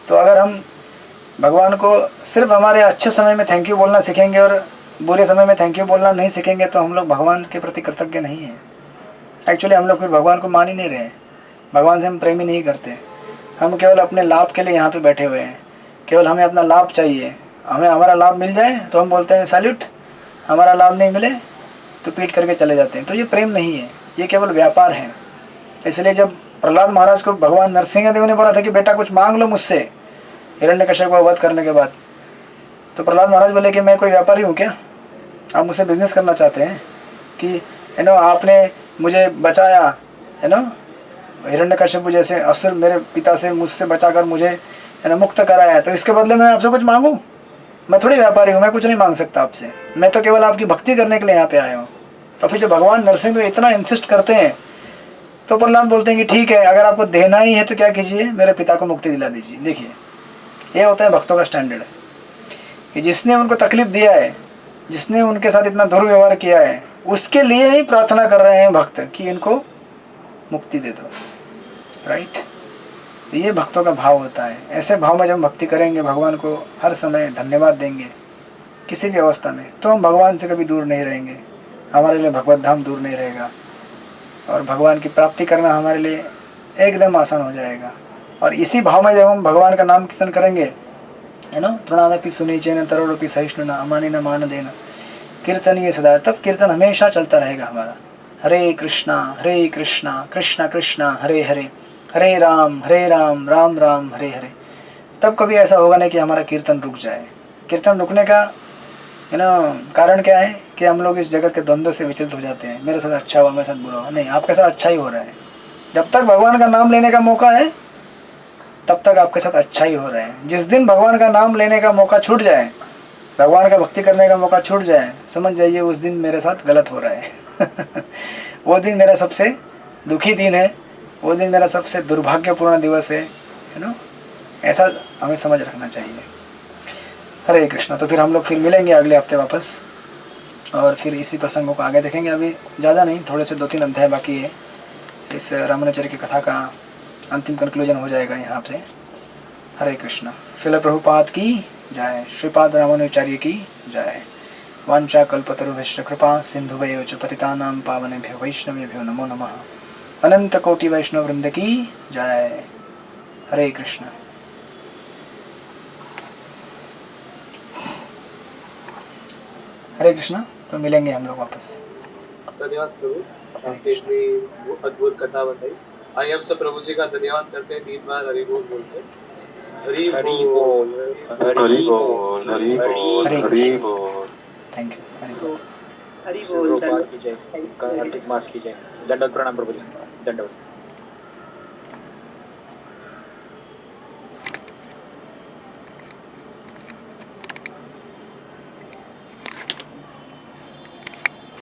तो अगर हम भगवान को सिर्फ हमारे अच्छे समय में थैंक यू बोलना सीखेंगे और बुरे समय में थैंक यू बोलना नहीं सीखेंगे, तो हम लोग भगवान के प्रति कृतज्ञ नहीं हैं। एक्चुअली हम लोग फिर भगवान को मान ही नहीं रहे, भगवान से हम प्रेम ही नहीं करते। हम केवल अपने लाभ के लिए यहाँ पे बैठे हुए हैं। केवल हमें अपना लाभ चाहिए, हमें हमारा लाभ मिल जाए तो हम बोलते हैं सैल्यूट, हमारा लाभ नहीं मिले तो पीट करके चले जाते हैं। तो ये प्रेम नहीं है, ये केवल व्यापार है। इसलिए जब प्रहलाद महाराज को भगवान नरसिंह देव ने बोला था कि बेटा कुछ मांग लो मुझसे हिरण्यकश्यप को वध करने के बाद, तो प्रहलाद महाराज बोले कि मैं कोई व्यापारी हूँ क्या? आप मुझसे बिजनेस करना चाहते हैं कि आपने मुझे बचाया हिरण्यकश्यप जैसे असुर मेरे पिता से मुझसे बचाकर मुझे मुक्त कराया, तो इसके बदले मैं आपसे कुछ मांगूं? मैं थोड़ी व्यापारी हूँ, मैं कुछ नहीं मांग सकता आपसे। मैं तो केवल आपकी भक्ति करने के लिए यहाँ पे आया हूँ। तो फिर जब भगवान नरसिंह इतना इंसिस्ट करते हैं तो प्रहलाद बोलते हैं कि ठीक है, अगर आपको देना ही है तो क्या कीजिए, मेरे पिता को मुक्ति दिला दीजिए। देखिए ये होता है भक्तों का स्टैंडर्ड कि जिसने उनको तकलीफ दिया है, जिसने उनके साथ इतना दुर्व्यवहार किया है, उसके लिए ही प्रार्थना कर रहे हैं भक्त कि इनको मुक्ति दे दो। राइट? तो ये भक्तों का भाव होता है। ऐसे भाव में जब हम भक्ति करेंगे, भगवान को हर समय धन्यवाद देंगे किसी भी अवस्था में, तो हम भगवान से कभी दूर नहीं रहेंगे। हमारे लिए भगवत धाम दूर नहीं रहेगा और भगवान की प्राप्ति करना हमारे लिए एकदम आसान हो जाएगा। और इसी भाव में जब हम भगवान का नाम कीर्तन करेंगे, तृणादपि सुनीचेन तरोरपि सहिष्णुना अमानिन मान देना कीर्तनीय सदा, तब कीर्तन हमेशा चलता रहेगा हमारा। हरे कृष्णा कृष्णा कृष्णा हरे हरे, हरे राम राम राम हरे हरे। तब कभी ऐसा होगा नहीं कि हमारा कीर्तन रुक जाए। कीर्तन रुकने का कारण क्या है कि हम लोग इस जगत के द्वंद्व से विचलित हो जाते हैं। मेरे साथ अच्छा हुआ, मेरे साथ बुरा हुआ। नहीं, आपके साथ अच्छा ही हो रहा है। जब तक भगवान का नाम लेने का मौका है तब तक आपके साथ अच्छा ही हो रहा है। जिस दिन भगवान का नाम लेने का मौका छूट जाए, भगवान का भक्ति करने का मौका छूट जाए, समझ जाइए उस दिन मेरे साथ गलत हो रहा है। वो दिन मेरा सबसे दुखी दिन है, वो दिन मेरा सबसे दुर्भाग्यपूर्ण दिवस है ऐसा हमें समझ रखना चाहिए। हरे कृष्णा। तो फिर हम लोग फिर मिलेंगे अगले हफ्ते वापस और फिर इसी प्रसंगों को आगे देखेंगे। अभी ज़्यादा नहीं, थोड़े से 2-3 अध्याय बाकी है। इस रामानुचार्य की कथा का अंतिम कंक्लूजन हो जाएगा यहाँ पे। हरे कृष्णा। श्रील प्रभुपाद की जय, श्रीपाद रामानुचार्य की जय। वांछा कल्पतरुभ्यश्च कृपा सिंधुभ्यो च पतितानां पावनेभ्यो वैष्णवेभ्यो नमो नमः। अनंत कोटि वैष्णव वृंद की जय। हरे कृष्ण। हरे कृष्णा। तो मिलेंगे हम लोग वापस। धन्यवाद प्रभु, आपने इतनी अद्भुत कथा बताई। आइए हम सब प्रभु जी का धन्यवाद करते हैं, 3 बार हरि बोल बोलते हैं। हरि बोल, हरि बोल, हरि बोल, हरि बोल। Thank you. हरि बोल, हरि बोल। की जय। कार्तिक मास की जय। दंडवत प्रणाम प्रभु जी। दंडवत।